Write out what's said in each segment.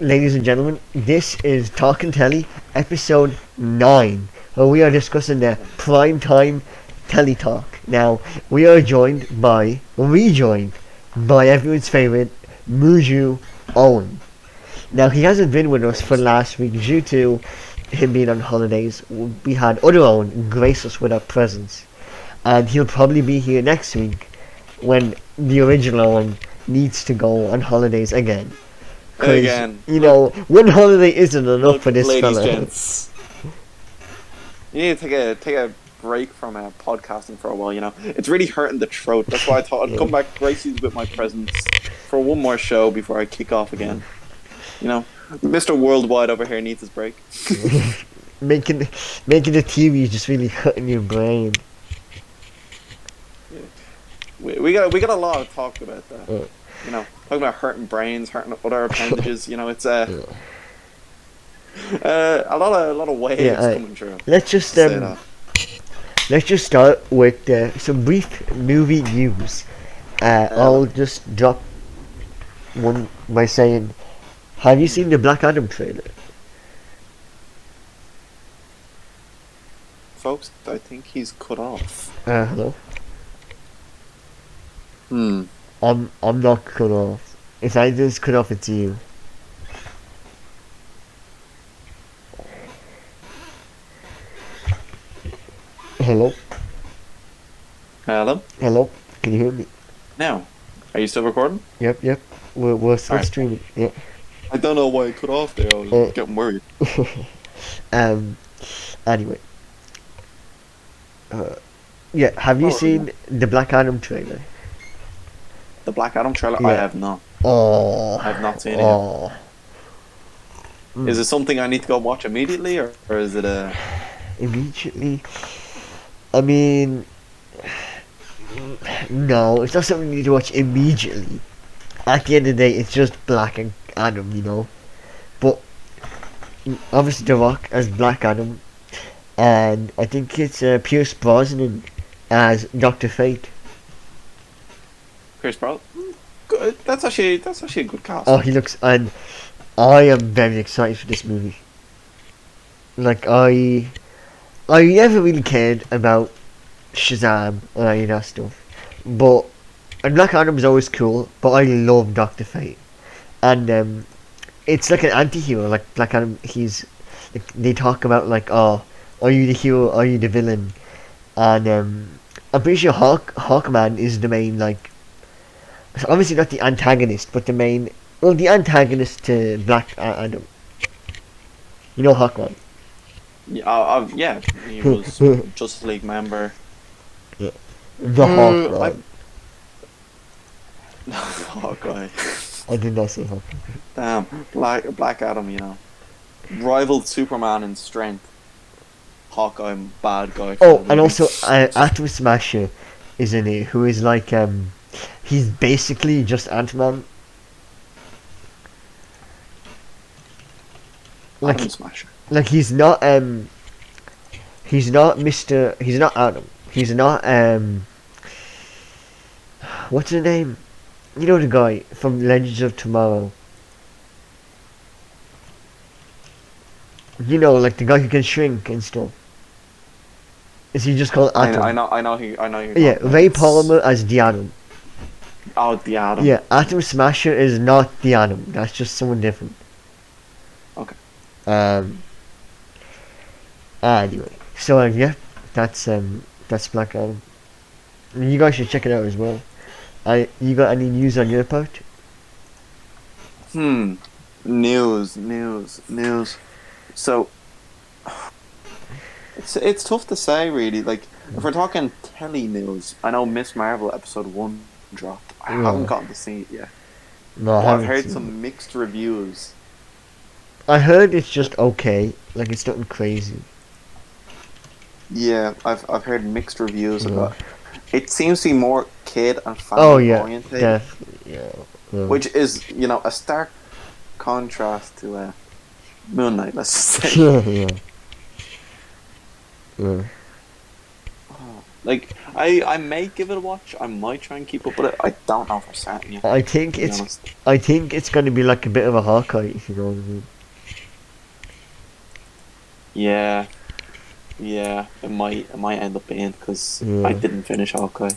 ladies and gentlemen, this is TalkingTelly episode 9, where we are discussing the prime time Tele Talk. Now, we are rejoined by everyone's favourite, Muju Owen. Now, he hasn't been with us for last week due to him being on holidays. We had other Owen grace us with our presence, and he'll probably be here next week when the original Owen needs to go on holidays again. Because, one holiday isn't enough for this ladies, fella. Gents. You need to take a break from podcasting for a while, It's really hurting the throat. That's why I thought I'd come back, grace you with my presence for one more show before I kick off again. Mr. Worldwide over here needs his break. making the TV just really hurting your brain. We got a lot of talk about that. Talking about hurting brains, hurting other appendages. It's a lot of waves coming through. Let's just start with some brief movie news. I'll just drop one by saying, have you seen the Black Adam trailer? Folks, I think he's cut off. Hello? I'm not cut off. If I just cut off, it's you. Hello? Hello? Hello? Can you hear me? Now, are you still recording? Yep. We're still Alright. streaming. Yeah. I don't know why it cut off there. I was getting worried. Anyway. Have you seen the Black Adam trailer? The Black Adam trailer? Yeah. I have not. Oh. I have not seen it yet. Is it something I need to go watch immediately, or is it a... Immediately? I mean... No, it's not something you need to watch immediately. At the end of the day, it's just Black Adam, But, obviously The Rock as Black Adam, and I think it's Pierce Brosnan as Dr. Fate. Chris Brown? Good. That's actually a good cast. Oh, he looks, and I am very excited for this movie. Like, I never really cared about Shazam or any of that stuff, and Black Adam is always cool, but I love Dr. Fate, and it's like an anti-hero. Like Black Adam, he's like, they talk about like, oh, are you the hero, are you the villain, and I'm pretty sure Hawkman is the main, like, obviously not the antagonist, but the antagonist to Black Adam. Hawkman. Yeah, he was Justice League member. Yeah. The Hawkman. Hawkeye. I did not say Hawkman. Damn, Black Adam, rivaled Superman in strength. Hawkeye, bad guy. Oh, and also Atom Smasher is in it, who is like he's basically just Ant-Man. Atom Smasher. Like he's not Adam. He's not what's his name? The guy from Legends of Tomorrow. Like the guy who can shrink and stuff. Is he just called Atom? I know who. Yeah, Ray Palmer as the Atom. Oh, the Atom. Yeah, Atom Smasher is not the Atom. That's just someone different. Okay. Anyway, so yeah, that's Black Adam. You guys should check it out as well. You got any news on your part? News. So it's tough to say, really. Like, if we're talking Tele news, I know Miss Marvel episode 1 dropped. I haven't gotten to see it yet. No, I've heard some mixed reviews. I heard it's just okay. Like, it's nothing crazy. Yeah, I've heard mixed reviews about it. It seems to be more kid and family oriented. Definitely, yeah. Which is, a stark contrast to Moon Knight, let's say. Yeah. Like, I may give it a watch. I might try and keep up with it. I don't know for certain yet, I think to be it's honest. I think it's going to be like a bit of a Hawkeye, if you know what I mean. Yeah, yeah, it might end up being because I Yeah. didn't finish Hawkeye.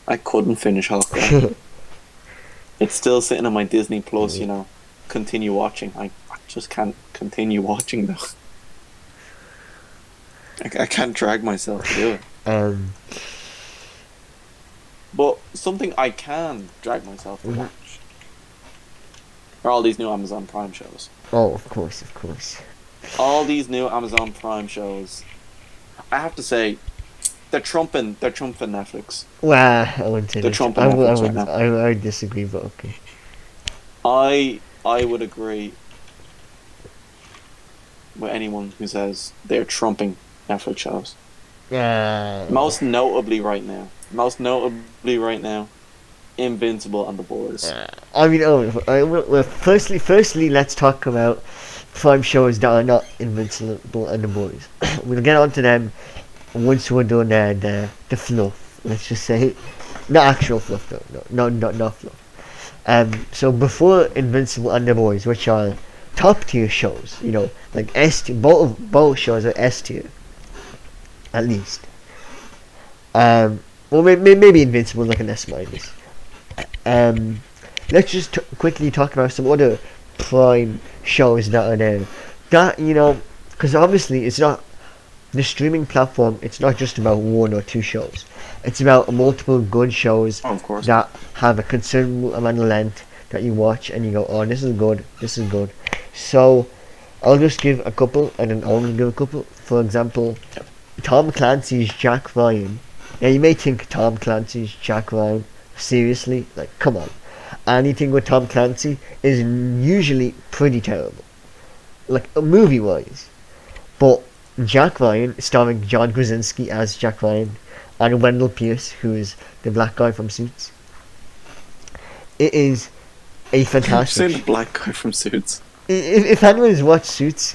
I couldn't finish Hawkeye. It's still sitting on my Disney Plus, continue watching. I just can't continue watching though. I can't drag myself to do it. um. But something I can drag myself to Mhm. watch are all these new Amazon Prime shows. Oh, of course, of course. All these new Amazon Prime shows. I have to say, they're trumping Netflix. Well, I wouldn't say They're that. trumping Netflix right now. I disagree, but okay. I would agree with anyone who says they're trumping Netflix shows. Most notably right now, Invincible and The Boys. I mean, well, firstly, let's talk about Prime shows that are not Invincible and The Boys. We'll get onto them once we're done the fluff. Let's just say, not actual fluff though. No, not fluff. So before Invincible and The Boys, which are top tier shows, like S tier, both shows are S tier, at least. Well, maybe Invincible like an S minus. Let's just quickly talk about some other Prime shows that are there. That because obviously it's not the streaming platform. It's not just about one or two shows. It's about multiple good shows Oh, of course. that have a considerable amount of length that you watch and you go, oh, this is good, this is good. So I'll just give a couple and then I'll give a couple. For example, Tom Clancy's Jack Ryan. Now you may think Tom Clancy's Jack Ryan, seriously? Like, come on. Anything with Tom Clancy is usually pretty terrible. Like, movie wise. But Jack Ryan, starring John Krasinski as Jack Ryan, and Wendell Pierce, who is the black guy from Suits. It is a fantastic. You've seen the black guy from Suits. If anyone has watched Suits,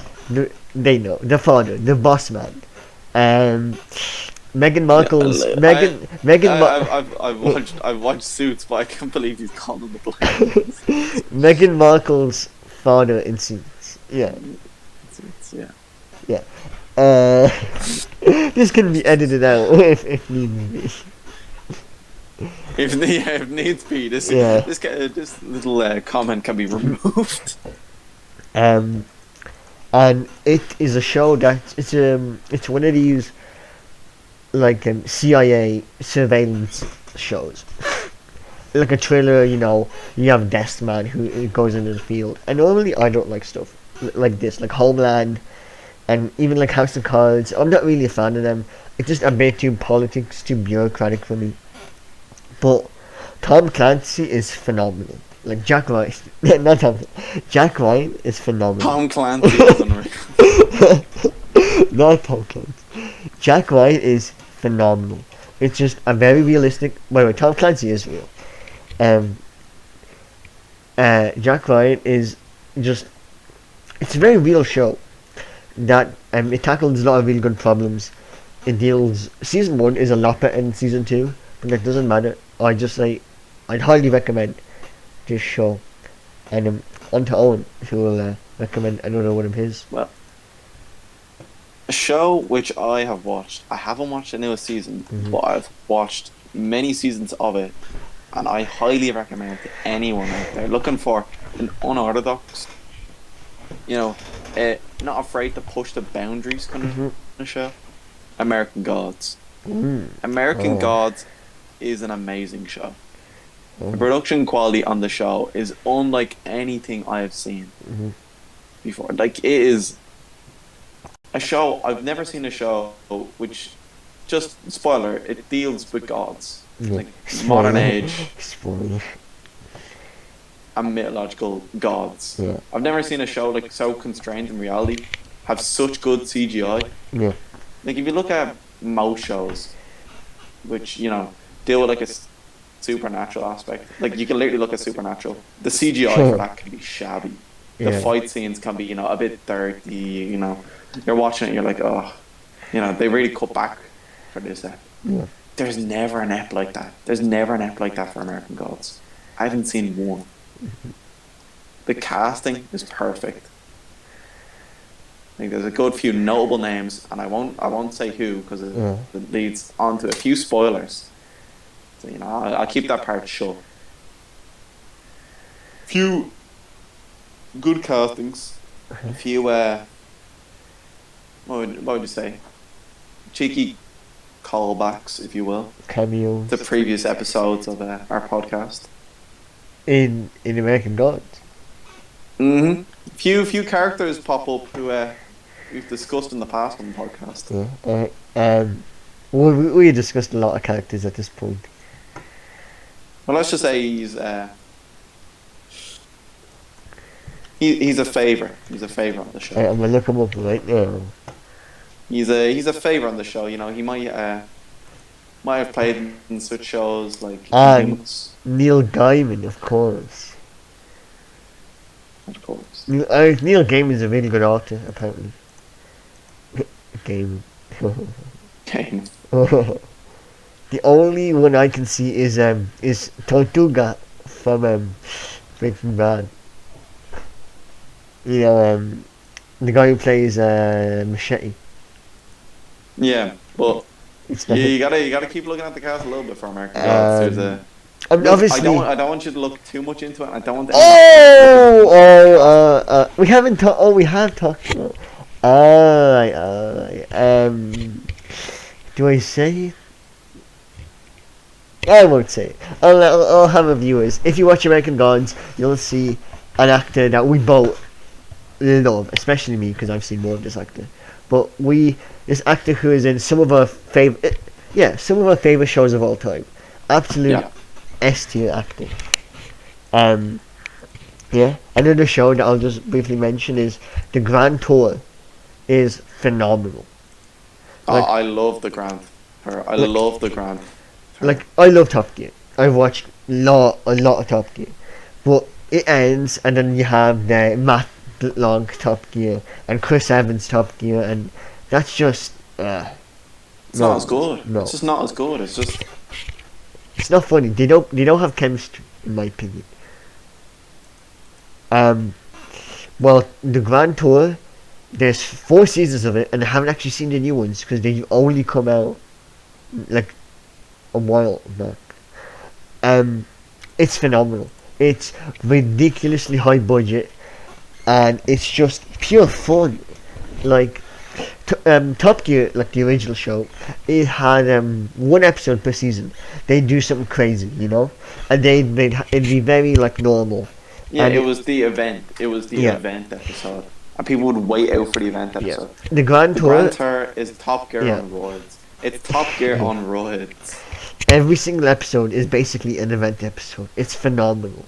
they know the father, the boss man. Meghan Markle's I've watched Suits, but I can't believe he's called him the black. Meghan Markle's father in Suits. Yeah. Suits, yeah. Yeah. This can be edited out if need be. If needs be, this little comment can be removed. And it is a show that it's one of these like CIA surveillance shows. Like a thriller, you have Death Man who goes into the field. And normally I don't like stuff like this, like Homeland, and even like House of Cards. I'm not really a fan of them. It's just a bit too politics, too bureaucratic for me. But Tom Clancy is phenomenal. Like Jack Ryan, not Tom. Jack Ryan is phenomenal. Tom Clancy is unreal. Not Tom Clancy. Jack Ryan is phenomenal. It's just a very realistic. Wait, Tom Clancy is real. Jack Ryan is just. It's a very real show. That it tackles a lot of really good problems. It deals. Season 1 is a lot better than season 2, but that doesn't matter. I'd highly recommend this show. And on to Owen, who will recommend another one of his. Well, a show which I have watched. I haven't watched the newest season, but I've watched many seasons of it, and I highly recommend to anyone out there looking for an unorthodox, not afraid to push the boundaries kind of show. American Gods. American Gods is an amazing show. The production quality on the show is unlike anything I have seen before. Like, it is a show. I've never seen a show which, just spoiler, it deals with gods, like modern age and mythological gods. Yeah. I've never seen a show like so constrained in reality, have such good CGI. Yeah. Like, if you look at most shows, which deal with like a supernatural aspect, like you can literally look at Supernatural. The CGI for that can be shabby. The fight scenes can be a bit dirty. You're watching it, you're like, oh, they really cut back for this ep. Yeah. There's never an ep like that. There's never an ep like that for American Gods. I haven't seen one. The casting is perfect. I think there's a good few notable names, and I won't say who because it leads on to a few spoilers. So I'll keep that part short. Few good castings, a few what would you say? Cheeky callbacks, if you will, Cameos. to previous episodes of our podcast. In American Gods. Mm-hmm. Few characters pop up who we've discussed in the past on the podcast. Yeah. We discussed a lot of characters at this point. Well, let's just say he's a favourite. He's a favourite on the show. I'm gonna look him up right now. He's a favourite on the show. He might have played in such shows like Neil Gaiman, of course. Of course. Neil Gaiman's a really good author, apparently. Gaiman. The only one I can see is Tortuga from Breaking Bad. The guy who plays Machete. Yeah, but you gotta keep looking at the cast a little bit for American Gods. There's obviously, I don't want you to look too much into it. I don't want. We haven't talked. Oh, we have talked about. Do I say it? I won't say it. I'll have a viewers. If you watch American Gods, you'll see an actor that we both love, especially me because I've seen more of this actor. But this actor who is in some of our favorite shows of all time. Absolute S tier actor. Another show that I'll just briefly mention is The Grand Tour. Is phenomenal. I love the Grand Tour. I love the Grand Tour. Like, I love Top Gear. I've watched a lot of Top Gear. But it ends, and then you have the Matt LeBlanc Top Gear and Chris Evans Top Gear, and that's just it's not as good. No. It's just not as good. It's not funny. They don't have chemistry, in my opinion. Well, the Grand Tour, there's 4 seasons of it, and I haven't actually seen the new ones because they only come out like a while back. It's phenomenal. It's ridiculously high budget, and it's just pure fun. Like Top Gear, like the original show, it had 1 episode per season. They do something crazy, and it'd be very like normal. Yeah, and it was the event. It was the event episode. And people would wait out for the event episode. Yeah. The Grand Tour is Top Gear on roids. It's Top Gear on roids. Every single episode is basically an event episode. It's phenomenal.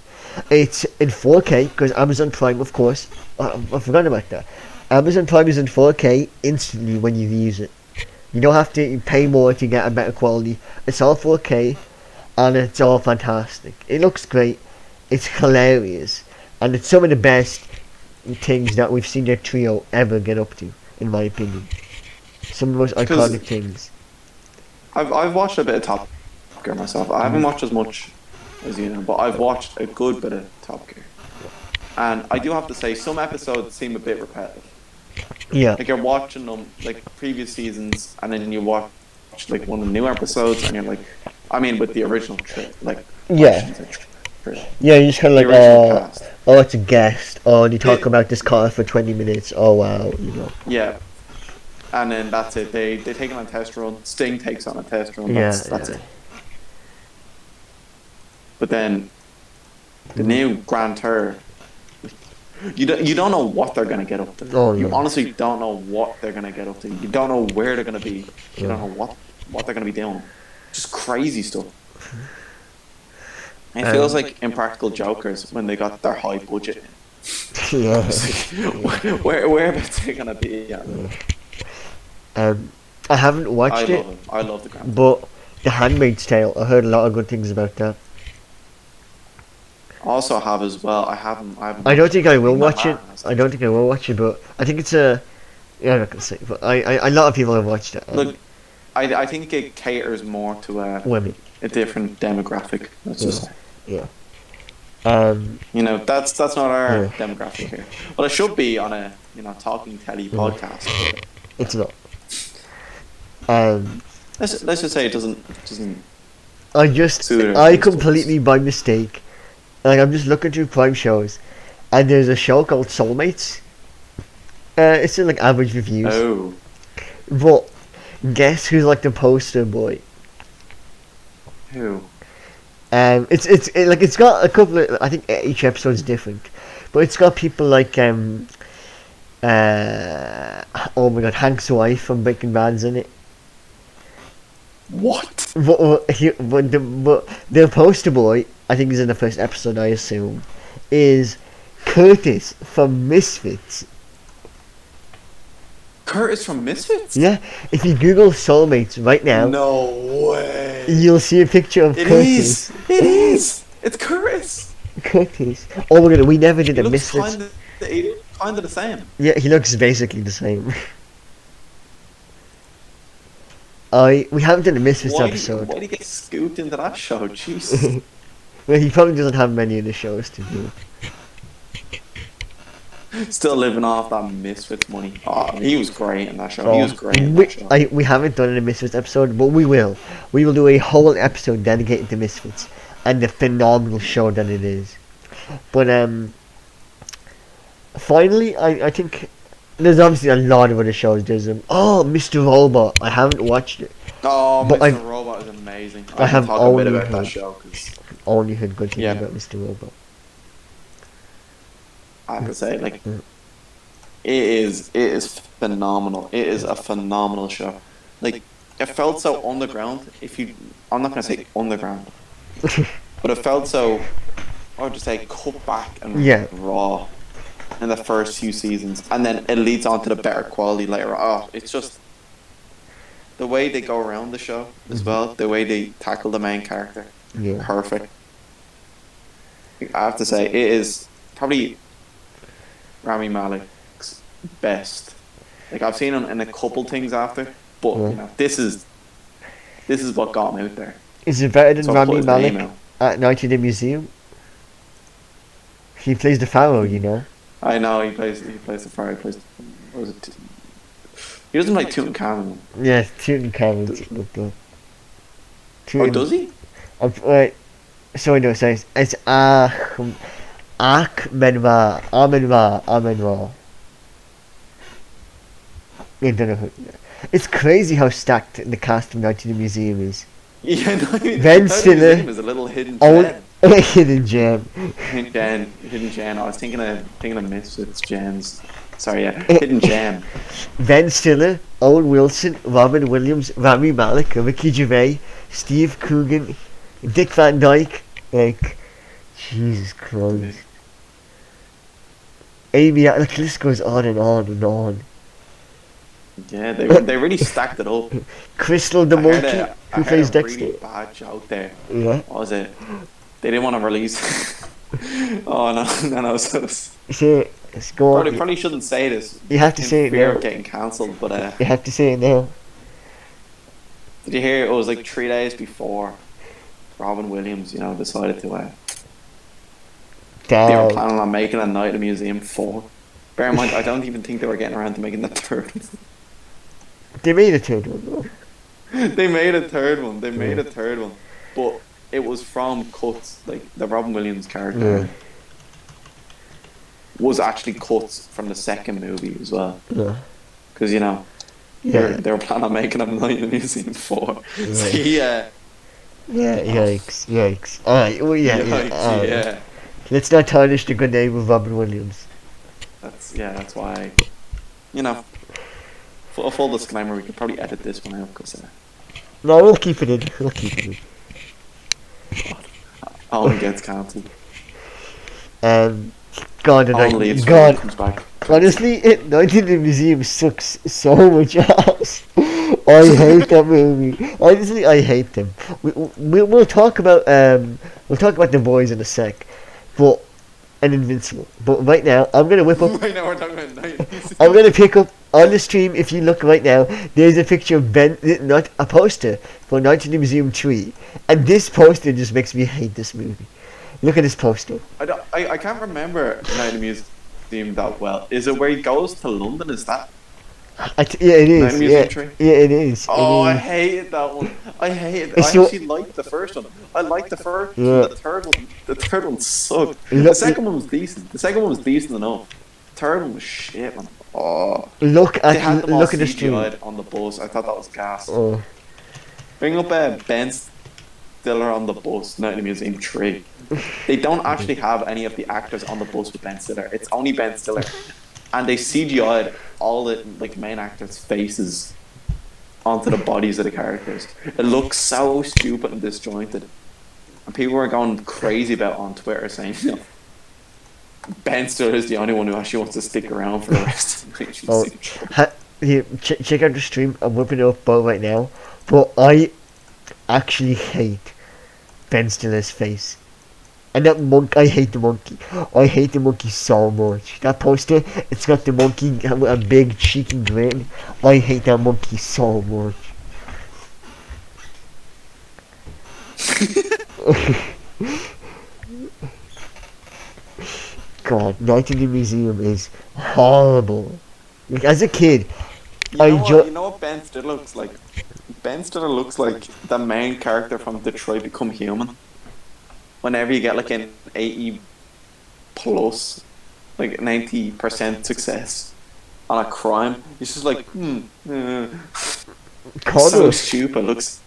It's in 4K because Amazon Prime, of course. I forgot about that. Amazon Prime is in 4K instantly when you use it. You don't have to pay more to get a better quality. It's all 4K, and it's all fantastic. It looks great. It's hilarious, and it's some of the best things that we've seen their trio ever get up to, in my opinion. Some of the most iconic things. I've watched a bit of Top Gear myself. I haven't watched as much as you know, but I've watched a good bit of Top Gear. And I do have to say, some episodes seem a bit repetitive. Yeah. Like you're watching them, like previous seasons, and then you watch like one of the new episodes, and you're like, with the original trip, like yeah, you just kind of like, it's a guest. Oh, and you talk about this car for 20 minutes. Oh wow, Yeah, and then that's it. They take it on a test run. Sting takes on a test run. That's it. But then the new Grand Tour, you don't know what they're gonna get up to. Oh, you honestly don't know what they're gonna get up to. You don't know where they're gonna be. You don't know what they're gonna be doing. Just crazy stuff. It feels like Impractical Jokers when they got their high budget. Yeah. where are they gonna be? I haven't watched it. I love the Grand. But The Handmaid's Tale, I heard a lot of good things about that. Also have as well. I haven't. I don't think I will watch it. I don't think I will watch it, but I think it's a. Yeah, I'm not gonna say. But a lot of people have watched it. Look, I think it caters more to women. a different demographic. Let's just say. Yeah. That's not our Yeah. demographic here. Well, it should be on a Talking Telly podcast. But It's not. Um, let's just say it doesn't. I completely by mistake, like I'm just looking through Prime shows, and there's a show called Soulmates. It's in like average reviews. Oh. But guess who's like the poster boy? Who? It's got a couple of, I think each episode's different, but it's got people like oh my god, Hank's wife from Breaking Bad's in it. What? But the poster boy, I think is in the first episode, I assume, is Curtis from Misfits. Curtis from Misfits? Yeah, if you Google Soulmates right now, No way. you'll see a picture of Curtis. It is. It's Curtis. Curtis. Oh my god, we never did He the looks Misfits. kind of the same. Yeah, he looks basically the same. We haven't done a Misfits episode. Why did he get scooped into that show? Jesus. Well, he probably doesn't have many of the shows to do. Still living off that Misfits money. Oh, he was great in that show. He was great in that show. We haven't done a Misfits episode, but we will. We will do a whole episode dedicated to Misfits and the phenomenal show that it is. But finally, I think there's obviously a lot of other shows. There's Mr. Robot. I haven't watched it. Oh, but Mr. Robot is amazing. I have talk a bit about that show because only heard good things about Mr. Robot. I have to say, like, it is phenomenal. It is a phenomenal show. Like, it felt so underground. I'm not gonna say underground, but it felt so, I would just say, cut back and raw in the first few seasons, and then it leads on to the better quality later. Oh, it's just the way they go around the show as well. The way they tackle the main character, perfect. I have to say, it is probably Rami Malek's best. Like, I've seen him in a couple things after, but this is what got him out there. Is it better than Rami Malek at Night in the Museum? He plays the Pharaoh, you know. I know he plays the Pharaoh. He doesn't play Tutankhamun. Yeah, Tutankhamun. Oh, does he? Wait, sorry, no, sorry. It's Amenra. I don't know who. It's crazy how stacked the cast of Night in the Museum is. Yeah, Ben Stiller is a little hidden gem. Hidden gem. Hidden gem. I was thinking of Misfits gems. Sorry, yeah, hidden gem. Ben Stiller, Owen Wilson, Robin Williams, Rami Malek, Ricky Gervais, Steve Coogan, Dick Van Dyke. Like, Jesus Christ. Amy, the list goes on and on and on. Yeah, they really stacked it up. Crystal the Monkey, who plays Dexter. Really bad joke there. Yeah. What was it? They didn't want to release. Oh no. So Let's go on. Probably shouldn't say this. You have to say it fear now. of getting cancelled, but you have to say it now. Did you hear? It was like 3 days before Robin Williams, decided to. They were planning on making a Night in the Museum 4. Bear in mind, I don't even think they were getting around to making the third one. They made a third one. They made a third one, but it was from cuts. Like, the Robin Williams character was actually cuts from the second movie as well. Yeah. Because they were planning on making a Night in the Museum 4. Yeah. So he Yikes. Alright, well, yeah. Let's not tarnish the good name of Robin Williams. That's why, a full disclaimer, we could probably edit this one out, because no, we'll keep it in. Owen gets cancelled. God, comes back. Honestly, Night in the Museum sucks so much ass. I hate that movie. Honestly, I hate them. We'll talk about The Boys in a sec, and Invincible. But right now, I'm gonna whip up. Right now, we're talking about Night in the Museum. I'm gonna pick up on the stream. If you look right now, there's a picture of not a poster for Night in the Museum 3, and this poster just makes me hate this movie. Look at this poster. I can't remember Night in the Museum that well. Is it where he goes to London? Is that? Yeah, it is. Night in the Museum 3? Yeah, it is. Oh, it I is. hated that one. I hated. It's I actually liked the first one. I liked the first one. Yeah. The third one sucked. Look- The second one was decent. The second one was decent enough. The third one was shit, man. Oh. Look They had at them all look at the stream. CGI'd on the bus. I thought that was gas. Oh, Bring up Ben Stiller on the bus, Night in the Museum 3. They don't actually have any of the actors on the bus with Ben Stiller. It's only Ben Stiller. And they CGI'd all the main actors' faces onto the bodies of the characters. It looks so stupid and disjointed. And people were going crazy about it on Twitter saying, Ben Stiller is the only one who actually wants to stick around for the rest of the Night in the Museum 3. here, check out the stream. I'm whipping it up right now. But I actually hate Ben Stiller's face. And that monkey, I hate the monkey. I hate the monkey so much. That poster, it's got the monkey with a big cheeky grin. I hate that monkey so much. God, Night in the Museum is horrible. Like, as a kid, You know what Ben Stiller looks like? Ben Stiller looks like the main character from Detroit Become Human. Whenever you get an 80 plus, 90% success on a crime, it's just so stupid. Looks.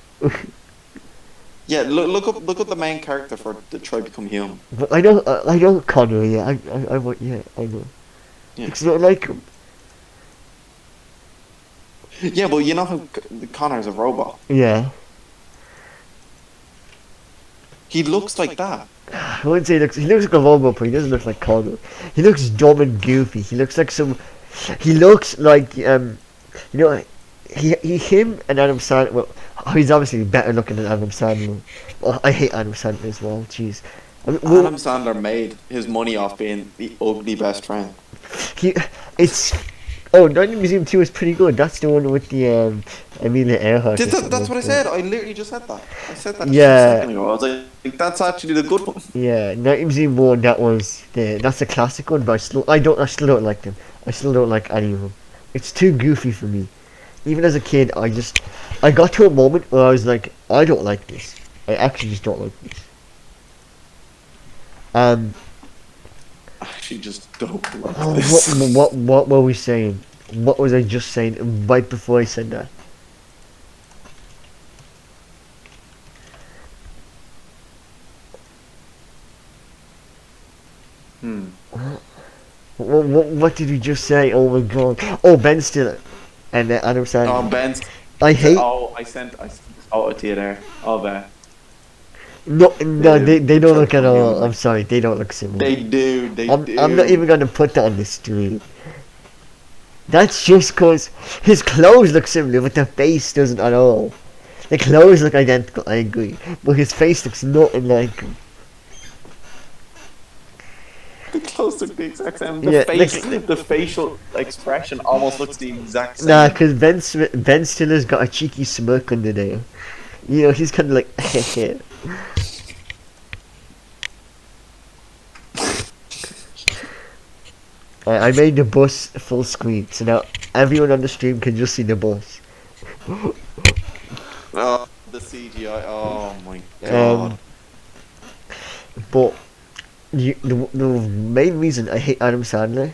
Yeah, look up the main character for Detroit Become Human. But I know Connor. Yeah, I know. Yeah. It's not like him. Yeah, but you know how Connor's a robot. Yeah. He looks like that. I wouldn't say he looks like a robot, but he doesn't look like Connor. He looks dumb and goofy. He looks like he looks like him and Adam Sandler. Well, he's obviously better looking than Adam Sandler. Well, I hate Adam Sandler as well. Jeez. Adam Sandler made his money off being the ugly best friend. Night in the Museum 2 is pretty good. That's the one with the Amelia Earhart. That's what I said. I literally just said that. I said that Yeah. just a second ago. I was like, that's actually the good one. Yeah, Night in the Museum 1, that's a classic one, but I still don't like them. I still don't like any of them. It's too goofy for me. Even as a kid, I got to a moment where I was like, I don't like this. I actually just don't like this. I actually just don't like this. What were we saying? What was I just saying right before I said that? What did you just say? Oh my god! Oh, Ben Stiller and Adam Sandler. Oh, Ben. I hate. I sent it to you there. Oh, there. No, they don't look at all. I'm sorry, they don't look similar. They do. I'm not even gonna put that on the stream. That's just cause his clothes look similar, but the face doesn't at all. The clothes look identical, I agree, but his face looks nothing like him. The clothes look the exact same. The facial expression almost looks the exact same. Nah, cause Ben Stiller's got a cheeky smirk under there. You know, he's kind of like. I made the bus full screen, so now everyone on the stream can just see the bus. Oh, the CGI. Oh my god. But the main reason I hate Adam Sandler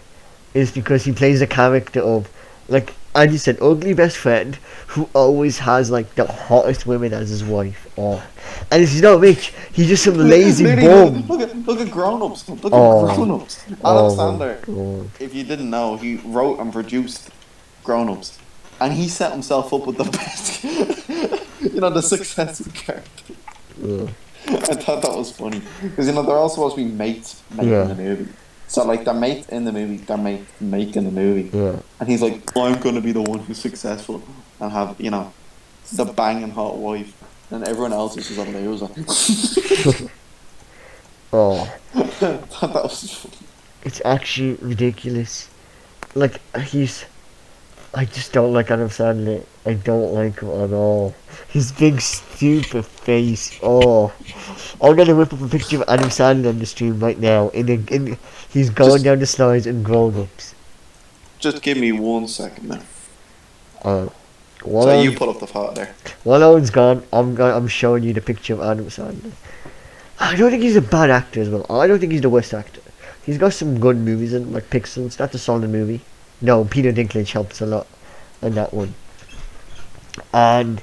is because he plays a character of, like, as you said, ugly best friend who always has the hottest women as his wife. Oh, and he's not rich. He's just some lazy bum. Look at Grown Ups. Look at Grown Ups. Adam Sandler. God. If you didn't know, he wrote and produced Grown Ups, and he set himself up with the best. The successful character. Yeah. I thought that was funny because they're all supposed to be mates making the movie. So they're mates in the movie, they're mates making the movie. Yeah. And he's like, I'm gonna be the one who's successful and have the banging hot wife, and everyone else is just a loser. Oh. That was funny. It's actually ridiculous. like he's. I just don't like Adam Sandler. I don't like him at all. His big stupid face. Oh, I'm gonna whip up a picture of Adam Sandler on the stream right now. He's going down the slides in grown-ups. Just give me 1 second now. So You put up the photo there. While Owen's gone, I'm showing you the picture of Adam Sandler. I don't think he's a bad actor as well. I don't think he's the worst actor. He's got some good movies in, like Pixels. That's a solid movie. No, Peter Dinklage helps a lot in that one. And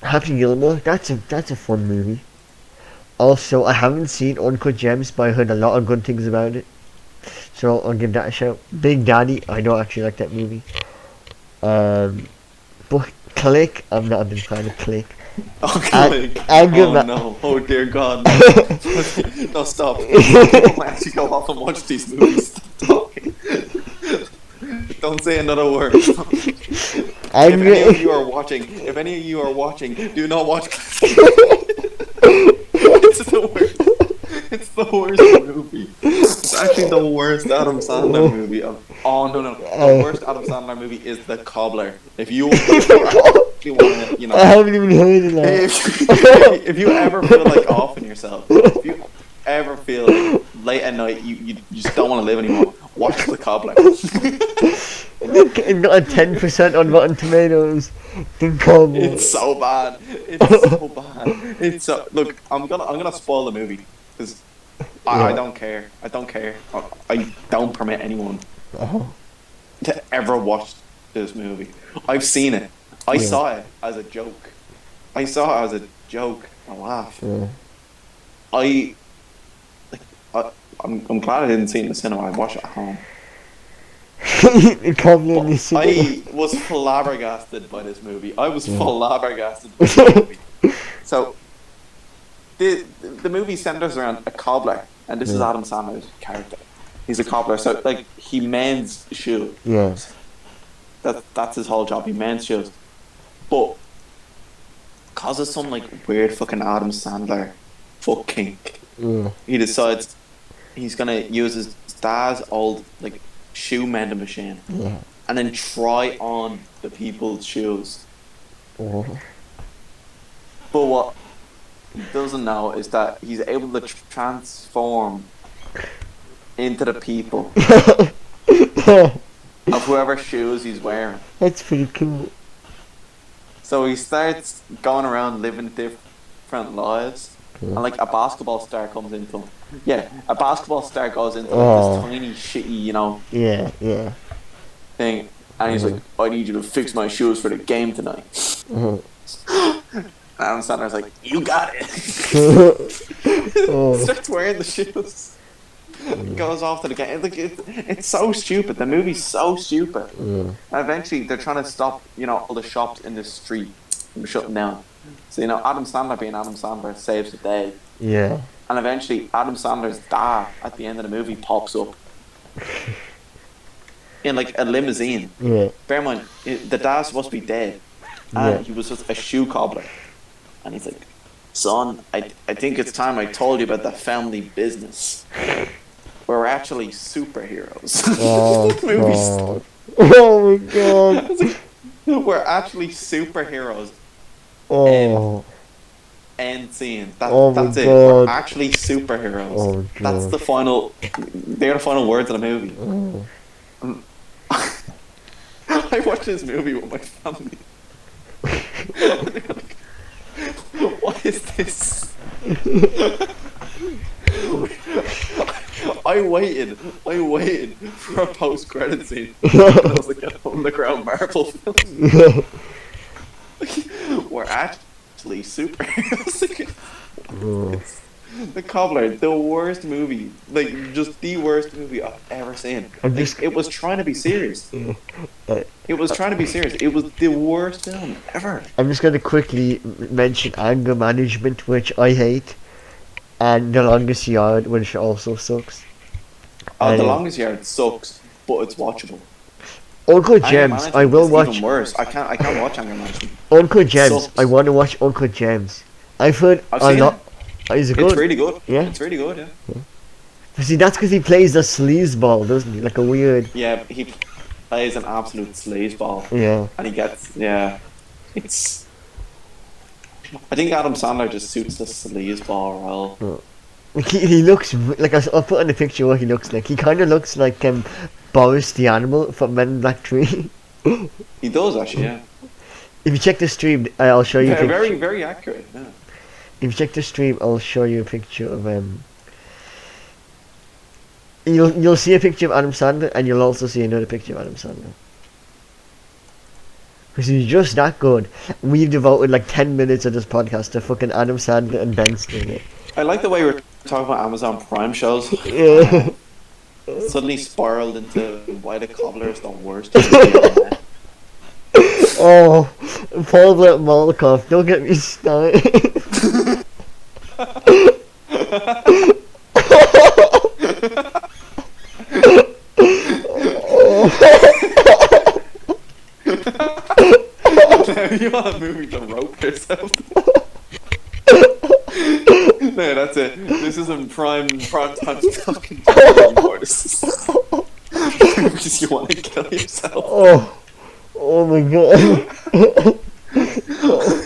Happy Gilmore, that's a fun movie. Also, I haven't seen Uncut Gems, but I heard a lot of good things about it. So I'll give that a shout. Big Daddy, I don't actually like that movie. But Click, I'm not a big fan of Click. Oh, Click. No. Oh, dear God. No, no stop. Don't actually go off and watch these movies. Stop talking. Don't say another word. If any of you are watching, do not watch Click. It's the worst. It's the worst movie. It's actually the worst Adam Sandler movie. The worst Adam Sandler movie is The Cobbler. If you actually want to, I haven't even heard of that. If you ever feel like offing yourself, if you ever feel like late at night you just don't want to live anymore, watch The Cobbler. It got a 10% on Rotten Tomatoes. The Cobbler. It's so bad. It's so bad. Look, I'm gonna spoil the movie. Because I don't care. I don't don't permit anyone to ever watch this movie. I've seen it. I saw it as a joke. I laugh. Yeah. I'm glad I didn't see it in the cinema. I watched it at home. I was flabbergasted by this movie. So the movie centers around a cobbler, and this is Adam Sandler's character. He's a cobbler, so like he mends shoes. Yes. That's his whole job. He mends shoes, but because of some like weird fucking Adam Sandler fuck kink, he decides he's gonna use his dad's old like shoe mending machine, and then try on the people's shoes. But what he doesn't know is that he's able to transform into the people of whoever shoes he's wearing. That's pretty cool. So he starts going around living different lives, and like a basketball star comes into him. Yeah, a basketball star goes into like, this tiny shitty, thing, and he's like, "I need you to fix my shoes for the game tonight." Adam Sandler's like, "You got it." Starts wearing the shoes. Goes off to the game. It's so stupid. The movie's so stupid. And eventually, they're trying to stop, all the shops in the street from shutting down. So Adam Sandler being Adam Sandler saves the day. Yeah. And eventually, Adam Sandler's dad at the end of the movie pops up in like a limousine. Yeah. Bear in mind, the dad's supposed to be dead, and he was just a shoe cobbler. And he's like, "Son, I think it's time I told you about the family business. We're actually superheroes." Oh, God. Oh my God. Like, we're actually superheroes. Oh. End scene. That's it. God. We're actually superheroes. Oh, that's the final. They're the final words of the movie. I watched this movie with my family. What is this? I waited for a post-credit scene. And I was like, an underground Marvel film. We're actually superheroes. The Cobbler, the worst movie, just the worst movie I've ever seen. It was trying to be serious. It was trying to be serious. It was the worst film ever. I'm just going to quickly mention Anger Management, which I hate, and The Longest Yard, which also sucks. The Longest Yard sucks, but it's watchable. Uncle Gems, I will watch. Even worse. I can't watch Anger Management. Uncle Gems, I want to watch Uncle Gems. I've heard a lot. Is it good? It's really good. Yeah. It's really good. Yeah. But see, that's because he plays a sleazeball, doesn't he? Like a weird. Yeah, he plays an absolute sleazeball, Yeah. and he gets It's. I think Adam Sandler just suits the sleazeball role. Like he looks like I'll put in a picture what he looks like. He kind of looks like Boris the Animal from Men in Black 3. He does actually, yeah. If you check the stream, I'll show you. Very, very accurate. Yeah. If you check the stream, I'll show you a picture of You'll see a picture of Adam Sandler, and you'll also see another picture of Adam Sandler. Because he's just that good. We've devoted like 10 minutes of this podcast to fucking Adam Sandler and Ben Stiller. I like the way we're talking about Amazon Prime shows. Yeah. Suddenly spiraled into why the cobbler is the worst. Oh, Paul Blart Molotov, don't get me started. You want a movie to rope yourself? No, that's it. This isn't prime time talking anymore. This is movies you want to kill yourself. Oh my god.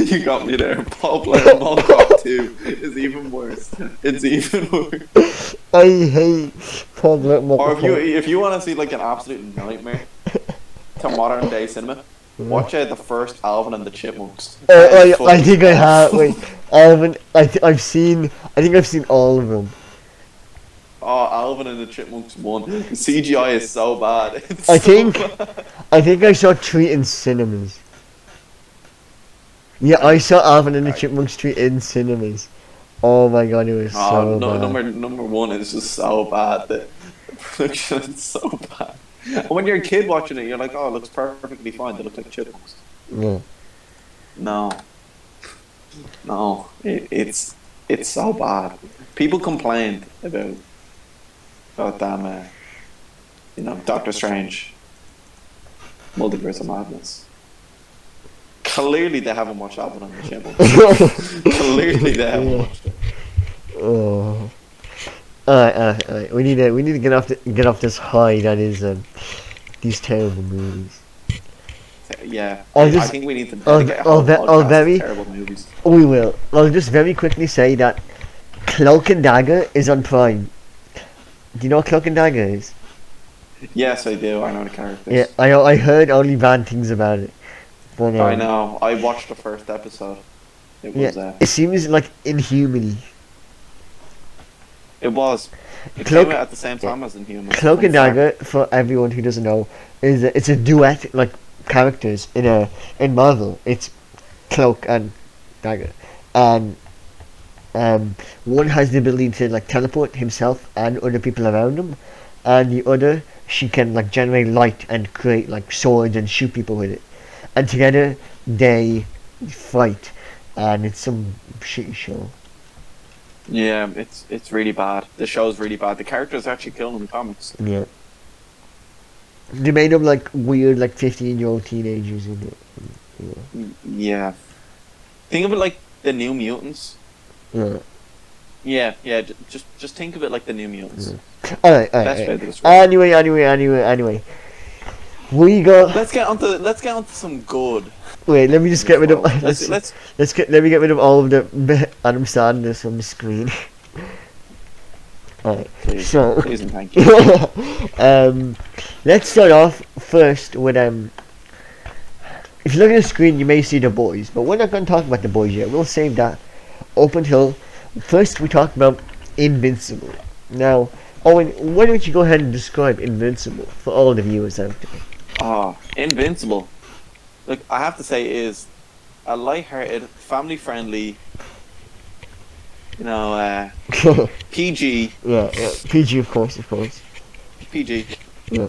You got me there. Paul Blart Mall Cop 2 is even worse. It's even worse. I hate Paul Blart Mall Or Cop. if you want to see like an absolute nightmare to modern day cinema, watch out the first Alvin and the Chipmunks. I think I have. Wait, Alvin. I've seen all of them. Oh, Alvin and the Chipmunks 1. The CGI is so bad. It's I so think bad. I saw 3 in cinemas. Yeah, I saw Alvin and the Chipmunks 3 in cinemas. Oh my god, it was so bad. Number 1 is just so bad. The production is so bad. And when you're a kid watching it, you're like, oh, it looks perfectly fine. They look like chipmunks. Yeah. No, it's so bad. People complained about damn, Doctor Strange, Multiverse of Madness. Clearly, they haven't watched Alvin and the Chipmunks. Clearly, they haven't watched it. Oh. Alright. We need to get off this high that is these terrible movies. Yeah, I think we need to dedicate a whole podcast to terrible movies. We will. I'll just very quickly say that Cloak and Dagger is on Prime. Do you know what Cloak and Dagger is? Yes, I do. I know the characters. Yeah, I heard only bad things about it. But, I know. I watched the first episode. It was. It seems like inhuman. It was. It came out at the same time as Inhuman. Cloak and Dagger, for everyone who doesn't know, it's a duet like characters in Marvel. It's Cloak and Dagger, and one has the ability to like teleport himself and other people around him, and the other she can like generate light and create like swords and shoot people with it, and together they fight, and it's some shitty show. Yeah, it's really bad. The show's really bad. The characters actually kill them in the comics. Yeah. They made them like weird, like 15-year-old teenagers in it. Yeah. Think of it like the New Mutants. Yeah. Yeah. Just think of it like the New Mutants. Yeah. Alright. Anyway. We got. Let's get onto some good. Wait, let me just get rid of. Let me get rid of all of the Adam Sandler from the screen. Alright, so please and thank you. Let's start off first with if you look at the screen, you may see The Boys, but we're not going to talk about The Boys yet. We'll save that up until first we talk about Invincible. Now, Owen, why don't you go ahead and describe Invincible for all the viewers out there? Invincible. Look, I have to say, it is a light-hearted, family-friendly, PG. Yeah, PG, of course. PG. Yeah.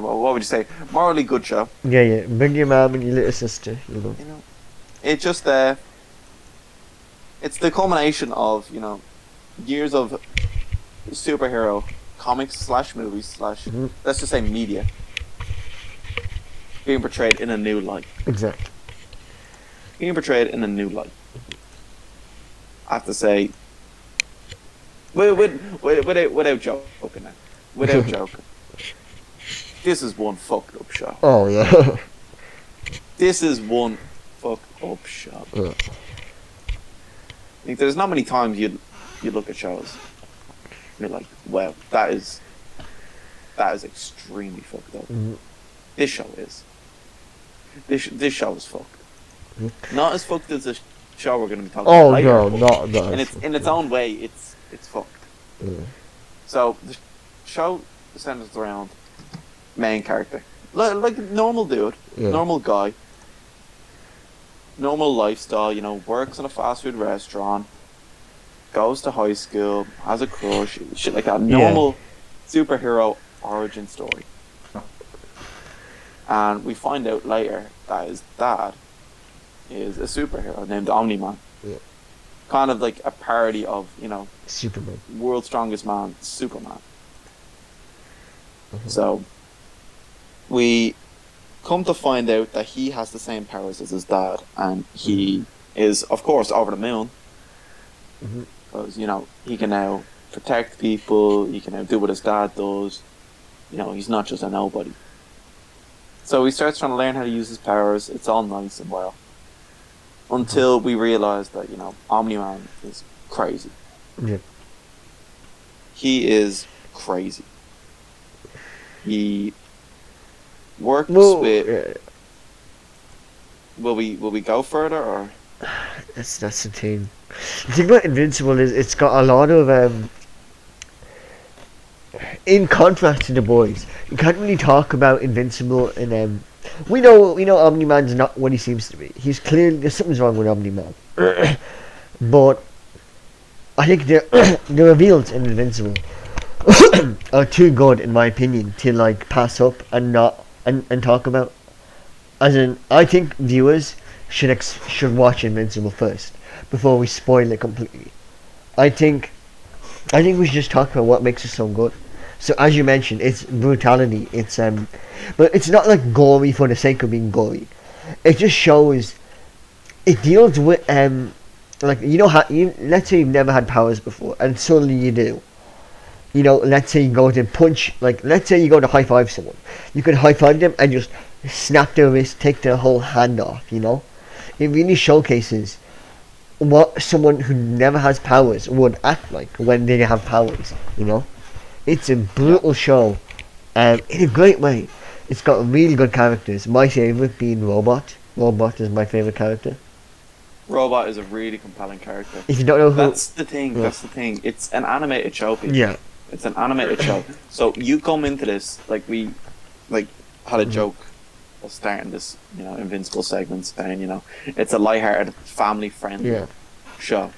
What would you say? Morally good show. Yeah. Bring your mom and your little sister. It just it's the culmination of years of superhero comics / movies / let's just say media being portrayed in a new light. Exactly. Being portrayed in a new light. I have to say, Without joking now. Without joking. This is one fucked up show. Oh yeah. This is one fucked up show. Yeah. Like, there's not many times you look at shows and you're like, wow, that is extremely fucked up. Mm-hmm. This show is. This show is fucked. Mm-hmm. Not as fucked as the show we're going to be talking Oh about later. no, not that. In its own way, it's fucked. Yeah. So the show centers around main character, like normal dude, normal guy, normal lifestyle. You know, works in a fast food restaurant, goes to high school, has a crush, shit like that. Normal superhero origin story. And we find out later that his dad is a superhero named Omni-Man. Yeah. Kind of like a parody of, you know, Superman. World's Strongest Man, Superman. Mm-hmm. So, we come to find out that he has the same powers as his dad, and he is, of course, over the moon. Because, you know, he can now protect people, he can now do what his dad does. You know, he's not just a nobody. So he starts trying to learn how to use his powers. It's all nice and well. Until we realise that, you know, Omni-Man is crazy. Yeah. He is crazy. He works with... Will we go further, or...? That's the thing. The thing about Invincible is it's got a lot of in contrast to the boys, you can't really talk about Invincible and we know Omni-Man's not what he seems to be. He's clearly, there's something's wrong with Omni-Man. But I think the reveals in Invincible are too good, in my opinion, to like pass up and not and talk about. As in, I think viewers should watch Invincible first before we spoil it completely. I think we should just talk about what makes it so good. So as you mentioned, it's brutality. It's but it's not like gory for the sake of being gory. It just shows. It deals with like, you know how let's say you've never had powers before and suddenly you do. You know, let's say you go to punch, like let's say you go to high five someone. You can high five them and just snap their wrist, take their whole hand off. You know, it really showcases what someone who never has powers would act like when they have powers. You know, it's a brutal show, in a great way. It's got really good characters. My favorite being Robot. Robot is my favorite character. Robot is a really compelling character. If you don't know who, that's the thing. Yeah. That's the thing. It's an animated show, people. Yeah. It's an animated show. So you come into this we had a joke of starting this, you know, Invincible segment, saying, you know, it's a lighthearted, family-friendly show.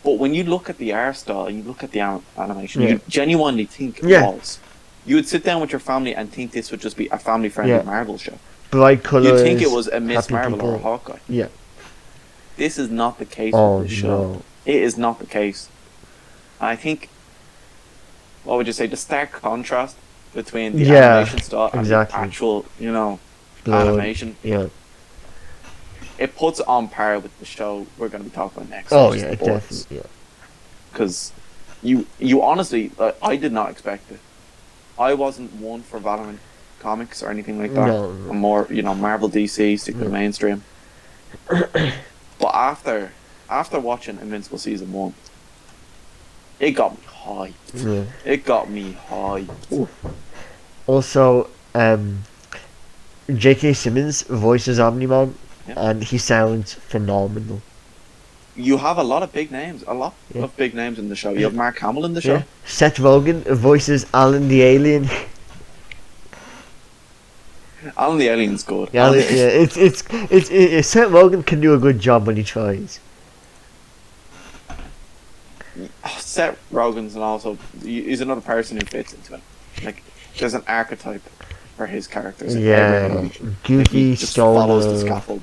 But when you look at the art style and you look at the animation, you genuinely think it was. You would sit down with your family and think this would just be a family-friendly Marvel show. Bright colours. You'd think it was a Miss Marvel people. or a Hawkeye. Yeah. This is not the case with this show. No. It is not the case. I think, what would you say, the stark contrast between the animation style and the actual, you know, animation. Yeah. It puts it on par with the show we're going to be talking about next. Oh yeah, definitely. Yeah. Because you honestly, I did not expect it. I wasn't one for Valorant comics or anything like that. No. I'm more, you know, Marvel, DC, stick to the mainstream. But after watching Invincible Season 1, it got me hyped. Yeah. It got me hyped. Ooh. Also, J.K. Simmons voices Omni-Man, and he sounds phenomenal. You have a lot of big names. Of big names in the show. You have Mark Hamill in the show. Seth Rogen voices Alan the Alien. Alan the Alien's good. It's Seth Rogen can do a good job when he tries. Seth Rogen's and also he's another person who fits into it. Like, there's an archetype for his characters. Goofy, just follows the scaffold.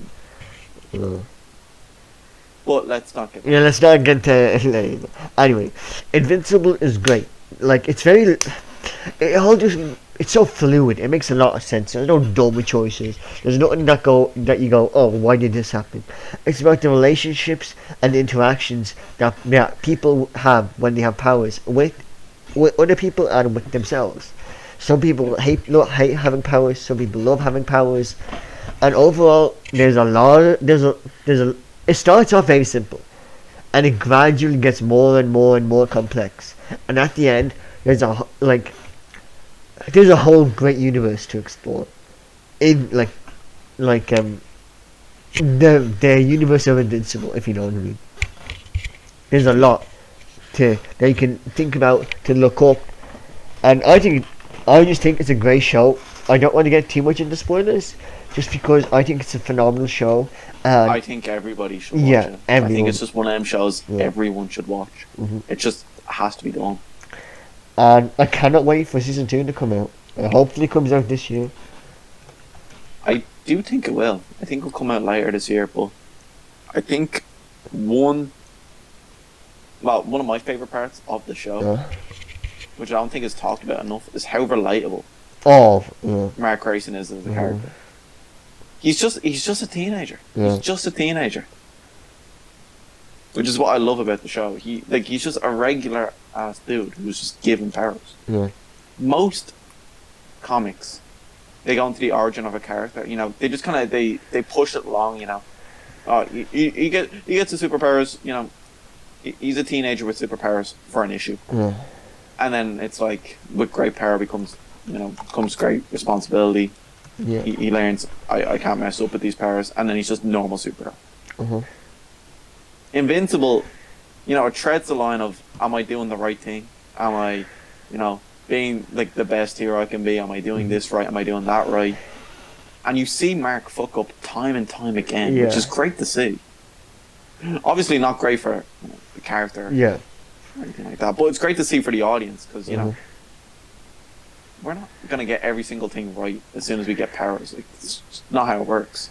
But let's not get. Let's not get to. Anyway, Invincible is great. Like, it's very. It all just it's so fluid. It makes a lot of sense. There's no dumb choices. There's nothing that you go, oh, why did this happen? It's about the relationships and the interactions that people have when they have powers with other people and with themselves. Some people hate having powers. Some people love having powers. And overall, there's a lot. It starts off very simple, and it gradually gets more and more and more complex. And at the end, there's a whole great universe to explore. In the universe of Invincible, if you know what I mean. There's a lot that you can think about, to look up, and I just think it's a great show. I don't want to get too much into spoilers, just because I think it's a phenomenal show. I think everybody should watch it. Everyone. I think it's just one of them shows everyone should watch. Mm-hmm. It just has to be done. And I cannot wait for season 2 to come out. Hopefully it comes out this year. I do think it will. I think it'll come out later this year, but I think one of my favourite parts of the show, which I don't think is talked about enough, is how relatable Mark Grayson is as a character. He's just a teenager. Yeah. He's just a teenager. Which is what I love about the show. He's just a regular ass dude who's just given powers. Yeah. Most comics, they go into the origin of a character. You know, they just kind of they push it along. You know, he gets the superpowers. You know, he's a teenager with superpowers for an issue. Yeah. And then it's like, with great power comes great responsibility. Yeah. He learns, I can't mess up with these powers, and then he's just normal superhero. Uh-huh. Invincible, you know, it treads the line of, am I doing the right thing? Am I, you know, being like the best hero I can be? Am I doing this right? Am I doing that right? And you see Mark fuck up time and time again, which is great to see. Obviously not great for the character or anything like that, but it's great to see for the audience, because, you know, we're not going to get every single thing right as soon as we get powers. Like, it's just not how it works.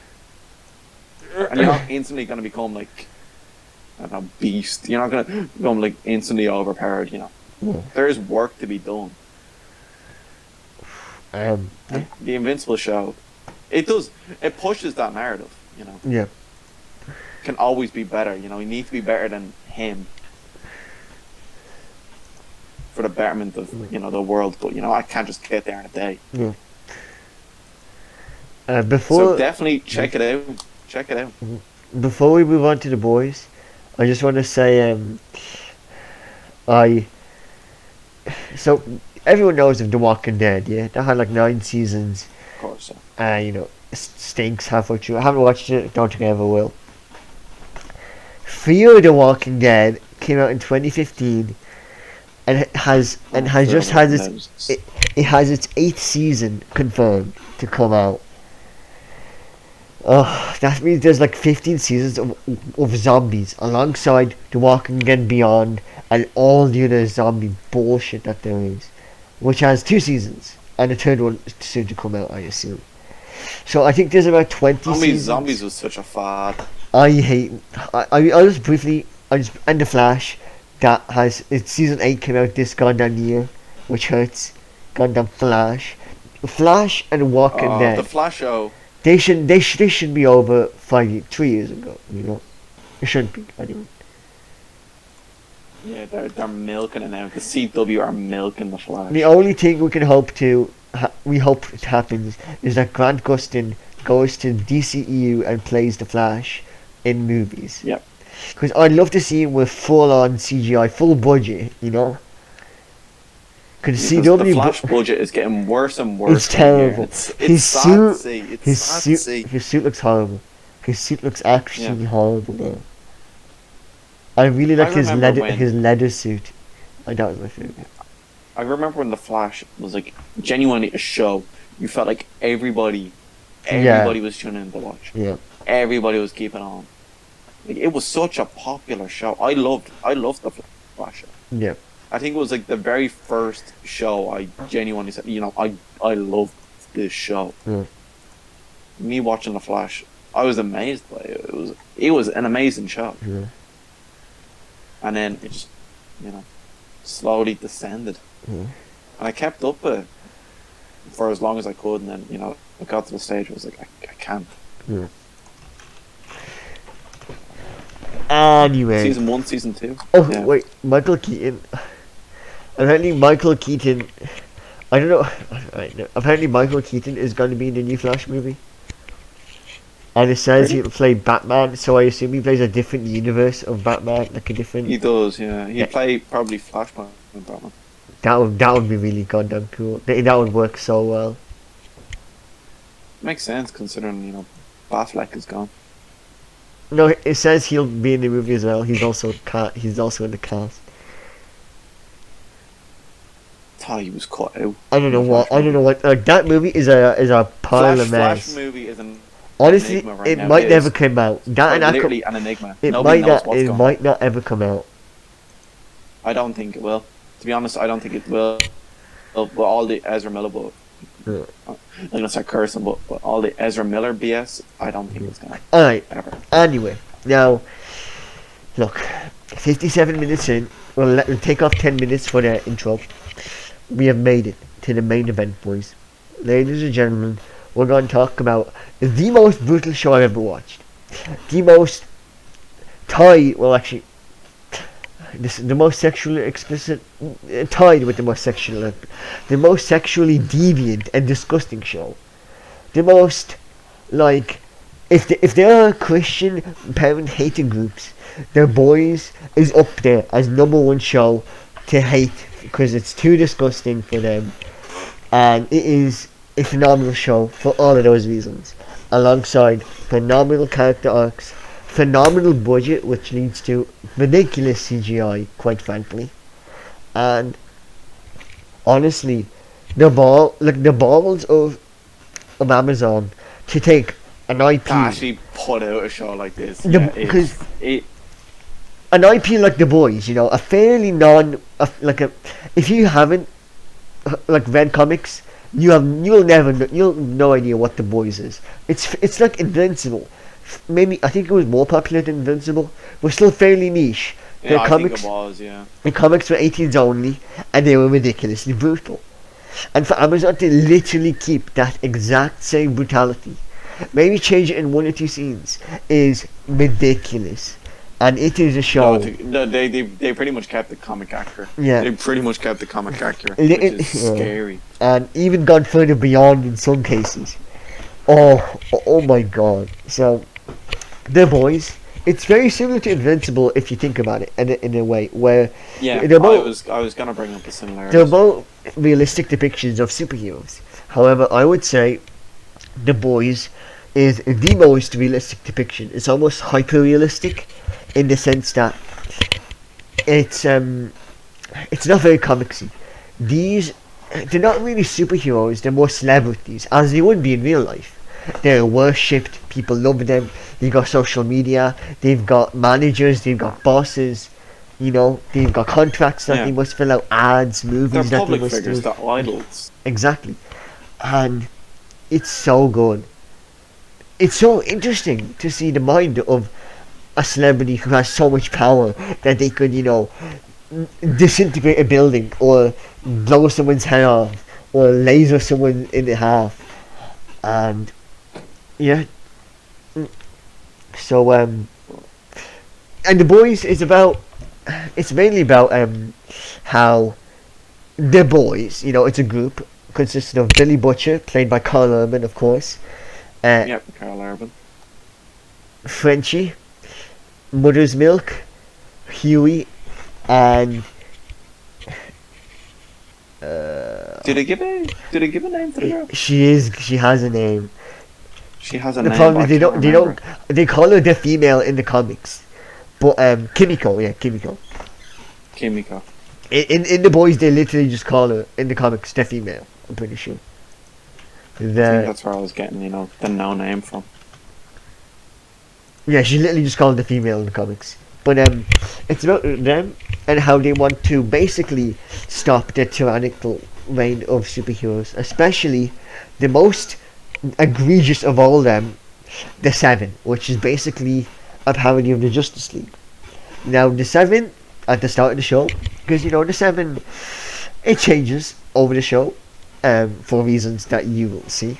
And you're not instantly going to become like, I don't know, beast. You're not going to become like instantly overpowered, you know. Yeah. There is work to be done. The Invincible show, it pushes that narrative, you know. Yeah. Can always be better, you know. You need to be better than him for the betterment of, you know, the world. But, you know, I can't just get there in a day. Yeah. So definitely check it out. Check it out. Before we move on to the boys, I just want to say, so everyone knows of The Walking Dead, yeah? That had like 9 seasons. Of course. You know, stinks halfway through. I haven't watched it. Don't think I ever will. Fear The Walking Dead came out in 2015, and it has its 8th season confirmed to come out. That means there's like 15 seasons of zombies alongside The Walking Dead Beyond and all the other zombie bullshit that there is, which has 2 seasons, and the third one is soon to come out, I assume. So I think there's about 20 seasons. Zombies was such a fad. And The Flash, that has its season 8 came out this goddamn year, which hurts. Goddamn Flash and Walking Dead. The Flash show. They should be over 3 years ago. You know, it shouldn't be anyway. Yeah, they're milking it now. The CW are milking the Flash. The only thing we can hope it happens is that Grant Gustin goes to DCEU and plays the Flash in movies. Yep. Because I'd love to see him with full-on CGI, full budget, you know. Because CW the Flash budget is getting worse and worse. It's terrible. It's sad to see. It's sad to see. His suit looks horrible. His suit looks actually horrible now. I really like his leather suit. That was my favorite. I remember when the Flash was like genuinely a show. You felt like everybody was tuning in to watch. Yeah. Everybody was keeping on. Like, it was such a popular show. I loved the Flash show. Yeah. I think it was like the very first show I genuinely said, you know, I love this show. Yeah. Me watching the Flash, I was amazed by it. It was an amazing show. Yeah. And then it just, you know, slowly descended. Yeah. And I kept up with it. for as long as I could, and then I got to the stage where I was like, I can't. Yeah. Anyway. Season 1, Season 2. Oh, yeah. wait, Michael Keaton. Apparently Michael Keaton... I don't know. Apparently Michael Keaton is going to be in the new Flash movie. And it says he'll play Batman, so I assume he plays a different universe of Batman, like a different... He does, yeah. He'd play probably Flashpoint with Batman. That would be really goddamn cool. That would work so well. Makes sense considering, Batfleck is gone. No, it says he'll be in the movie as well. He's also in the cast. Thought he was cut out. I don't know what. That movie is a pile of mess. Flash movie is an Honestly, enigma right it now. might never come out. That and literally an enigma. It Nobody knows what's going on. might not ever come out. I don't think it will. To be honest, I don't think it will. But all the Ezra Miller, Yeah. I'm gonna start cursing, but all the Ezra Miller BS, I don't think it's gonna. Alright. Ever. Anyway, now look, 57 minutes in. We'll take off 10 minutes for the intro. We have made it to the main event, boys. Ladies and gentlemen, we're going to talk about the most brutal show I've ever watched. The most the most sexually explicit, tied with the most sexually deviant and disgusting show. The most, like, if there are Christian parent hating groups, The Boys is up there as #1 show to hate because it's too disgusting for them, and it is a phenomenal show for all of those reasons, alongside phenomenal character arcs, phenomenal budget which leads to ridiculous CGI, quite frankly, and honestly, the balls of Amazon to take an IP To actually put out a show like this, because an IP like The Boys, a fairly if you haven't read comics, you'll no idea what The Boys is. It's like Invincible. Maybe I think it was more popular than Invincible, but still fairly niche. Yeah, I think it was, yeah. The comics were 18s only, and they were ridiculously brutal. And for Amazon to literally keep that exact same brutality, maybe change it in 1 or 2 scenes, is ridiculous. And it is a show. No, they pretty much kept the comic accurate. Yeah. They pretty much kept the comic accurate, which is scary. And even gone further beyond in some cases. Oh my god. So, The Boys, it's very similar to Invincible if you think about it in a way, where yeah, I was gonna bring up a similarity. They're both realistic depictions of superheroes. However, I would say The Boys is the most realistic depiction. It's almost hyper-realistic in the sense that it's not very comicsy. They're not really superheroes, they're more celebrities, as they would be in real life. They're worshipped, people love them, they've got social media, they've got managers, they've got bosses, they've got contracts that they must fill out, ads, movies they're that they public must figures, do. they're idols. Exactly. And it's so good. It's so interesting to see the mind of a celebrity who has so much power that they could, disintegrate a building or blow someone's head off or laser someone in half. And yeah. So and The Boys is it's mainly about how The Boys, it's a group consisting of Billy Butcher, played by Carl Urban, of course. Yep, Carl Urban. Frenchie, Mother's Milk, Huey, and Did they give a name to the girl? She has a name. She has a The name. problem is they call her the female in the comics, but Kimiko. Kimiko. In The Boys, they literally just call her in the comics the female. I'm pretty sure. I think that's where I was getting, the no name from. Yeah, she literally just called the female in the comics. But it's about them and how they want to basically stop the tyrannical reign of superheroes, especially the most egregious of all them, the Seven, which is basically a parody of the Justice League. Now, the Seven, at the start of the show, because the Seven, it changes over the show. for reasons that you will see.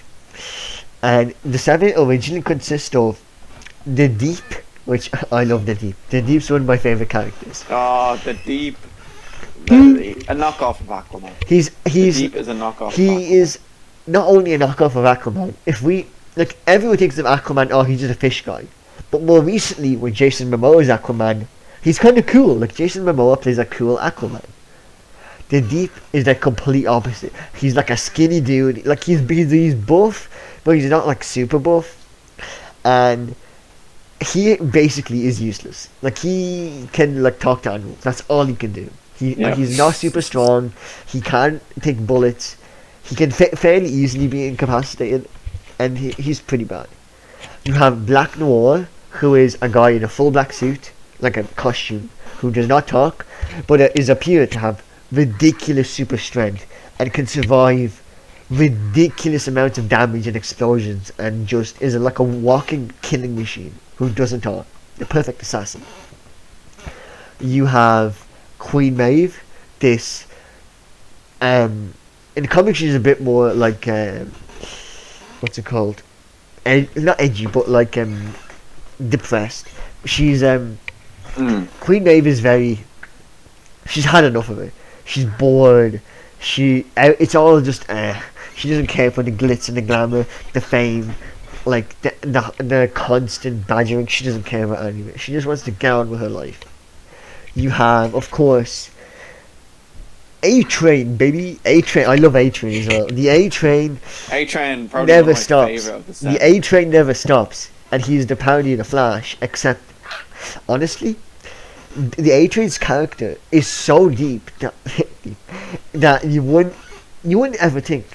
And the seven originally consist of the Deep, which I love the Deep. The Deep's one of my favorite characters. Oh, the Deep. A knockoff of Aquaman. The Deep is a knockoff. He is not only a knockoff of Aquaman. If we everyone thinks of Aquaman, oh, he's just a fish guy. But more recently, with Jason Momoa's Aquaman, he's kind of cool. Like Jason Momoa plays a cool Aquaman. The Deep is the complete opposite. He's like a skinny dude. Like he's buff, but he's not like super buff. And he basically is useless. Like he can like talk to animals. That's all he can do. He's not super strong. He can't take bullets. He can fairly easily be incapacitated, and he's pretty bad. You have Black Noir, who is a guy in a full black suit, like a costume, who does not talk, but is appeared to have ridiculous super strength and can survive ridiculous amounts of damage and explosions, and just is like a walking killing machine who doesn't talk. The perfect assassin. You have Queen Maeve. This in the comics she's a bit more like what's it called? Not edgy, but like depressed. She's Queen Maeve is very. She's had enough of it. She's bored. It's all just she doesn't care for the glitz and the glamour, the fame, like the constant badgering. She doesn't care about any of it. She just wants to get on with her life. You have, of course, A-Train, baby. A-Train. I love A-Train as well. The A-Train. A-Train probably never one of my stops. favorite of the The A-Train never stops, and he's the parody of the Flash. Except, honestly, the A-Train's character is so deep that you wouldn't ever think.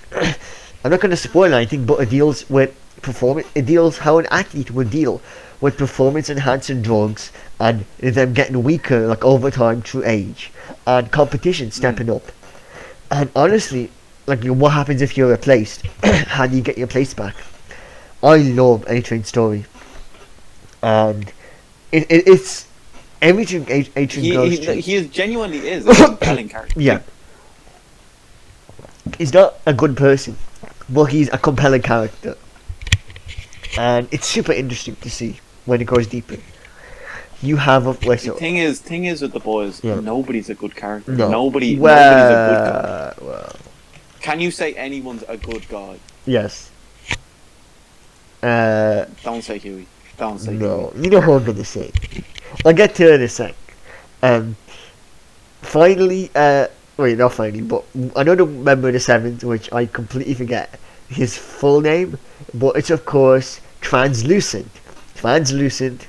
I'm not going to spoil anything, but it deals with performance. It deals how an athlete would deal with performance-enhancing drugs and them getting weaker like over time through age and competition stepping up. And honestly, like what happens if you're replaced? How do you get your place back? I love A-Train's story, and it's everything A-Train goes through. He genuinely is a compelling character. Yeah. He's not a good person, but he's a compelling character. And it's super interesting to see when it goes deeper. You have a the thing is with the boys, nobody's a good character. No. Nobody's a good guy. Well, can you say anyone's a good guy? yes. Don't say Huey. Don't say No, Huey. you know what I'm gonna say. I'll get to it in a sec. Finally, wait, not finally, but another member of the Seventh, which I completely forget his full name, but it's of course Translucent. Translucent.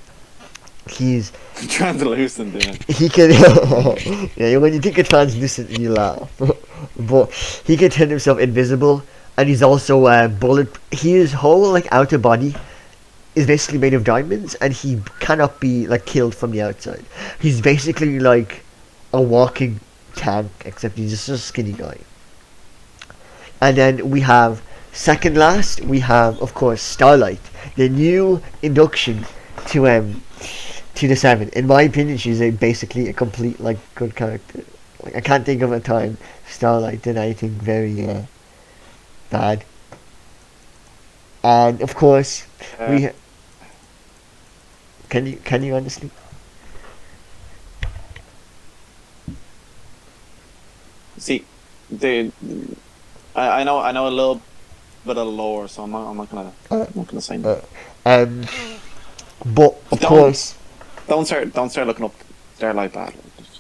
He's translucent. Yeah. He can. Yeah, when you think of Translucent, you laugh. But he can turn himself invisible, and he's also bullet. His whole like outer body is basically made of diamonds, and he cannot be like killed from the outside. He's basically like a walking tank, except he's just a skinny guy. And then we have second last. We have of course Starlight, the new induction to the Seven. In my opinion, she's basically a complete like good character. Like I can't think of a time Starlight did anything very bad. And of course, we. Can you honestly? See, I know a little bit of lore, so I'm not gonna say anything. But of course, don't start looking up Starlight Battle.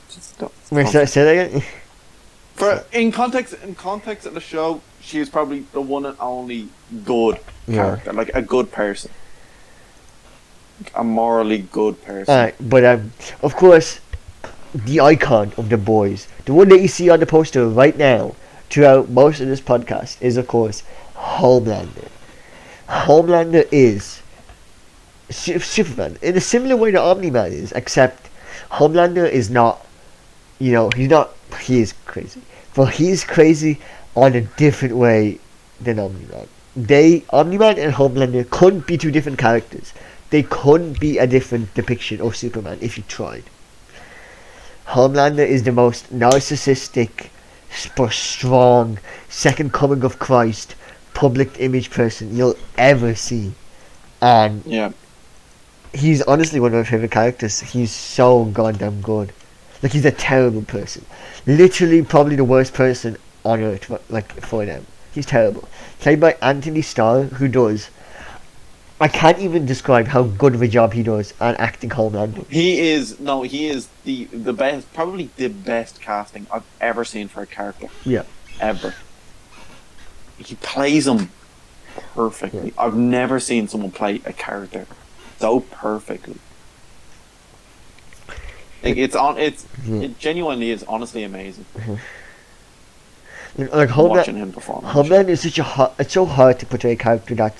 Just don't. Wait, say that again. In context of the show, she is probably the one and only good character, like a good person, a morally good person. But of course, the icon of the boys, the one that you see on the poster right now, throughout most of this podcast, is of course Homelander. Homelander is Superman in a similar way that Omni-Man is, except Homelander is not. He is crazy, but he's crazy on a different way than Omni-Man. Omni-Man and Homelander couldn't be two different characters. They couldn't be a different depiction of Superman if you tried. Homelander is the most narcissistic, strong, second coming of Christ, public image person you'll ever see. And Yeah. he's honestly one of my favorite characters. He's so goddamn good. Like, he's a terrible person. Literally, probably the worst person on earth, for them. He's terrible. Played by Anthony Starr, who does. I can't even describe how good of a job he does at acting Homelander. He is the best, probably the best casting I've ever seen for a character. Yeah. Ever. He plays him perfectly. Yeah. I've never seen someone play a character so perfectly. Like, it genuinely is honestly amazing. Like, Watching him perform. Homelander is it's so hard to portray a character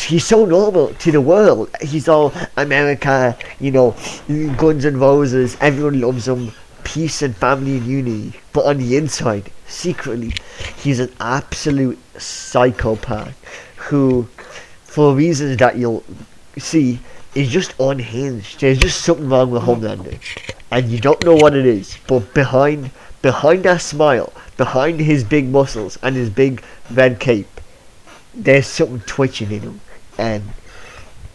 he's so normal to the world. He's all America, Guns and Roses, everyone loves him, peace and family and unity. But on the inside, secretly, he's an absolute psychopath who, for reasons that you'll see, is just unhinged. There's just something wrong with Homelander, and you don't know what it is. But behind that smile, behind his big muscles and his big red cape, there's something twitching in him, and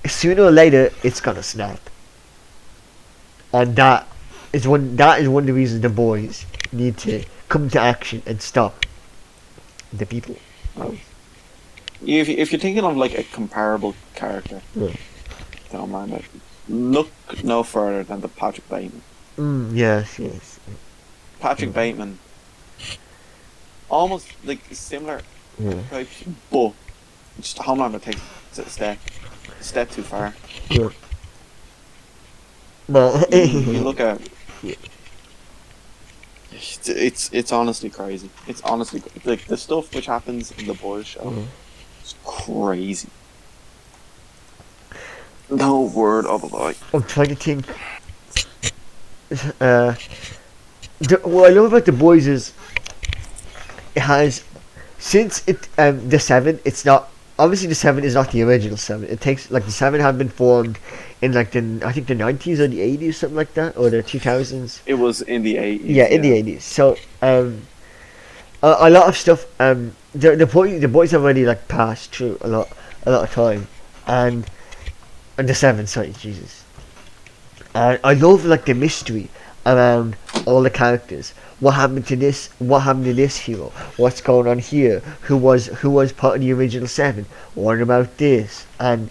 sooner or later it's gonna snap. And that is one of the reasons the boys need to come to action and stop the people. If you're thinking of like a comparable character, don't mind it. Look no further than the Patrick Bateman. Yes. Patrick Bateman, almost like similar types, but just Homelander takes it a step too far. Yeah. No. You look at it's honestly crazy. It's honestly like the stuff which happens in the Boys show. It's crazy. No word of a lie. I'm trying to think. What I love about the Boys is it has, since the 7, it's not, obviously the 7 is not the original 7. It takes, like, the 7 have been formed in like I think the 90s or the 80s, something like that, or the 2000s. It was in the 80s. Yeah, in the 80s. So a lot of stuff, the Boys have already like passed through a lot of time, and the 7, sorry, Jesus. And I love like the mystery around all the characters. What happened to this? What happened to this hero? What's going on here? Who was part of the original 7? What about this? And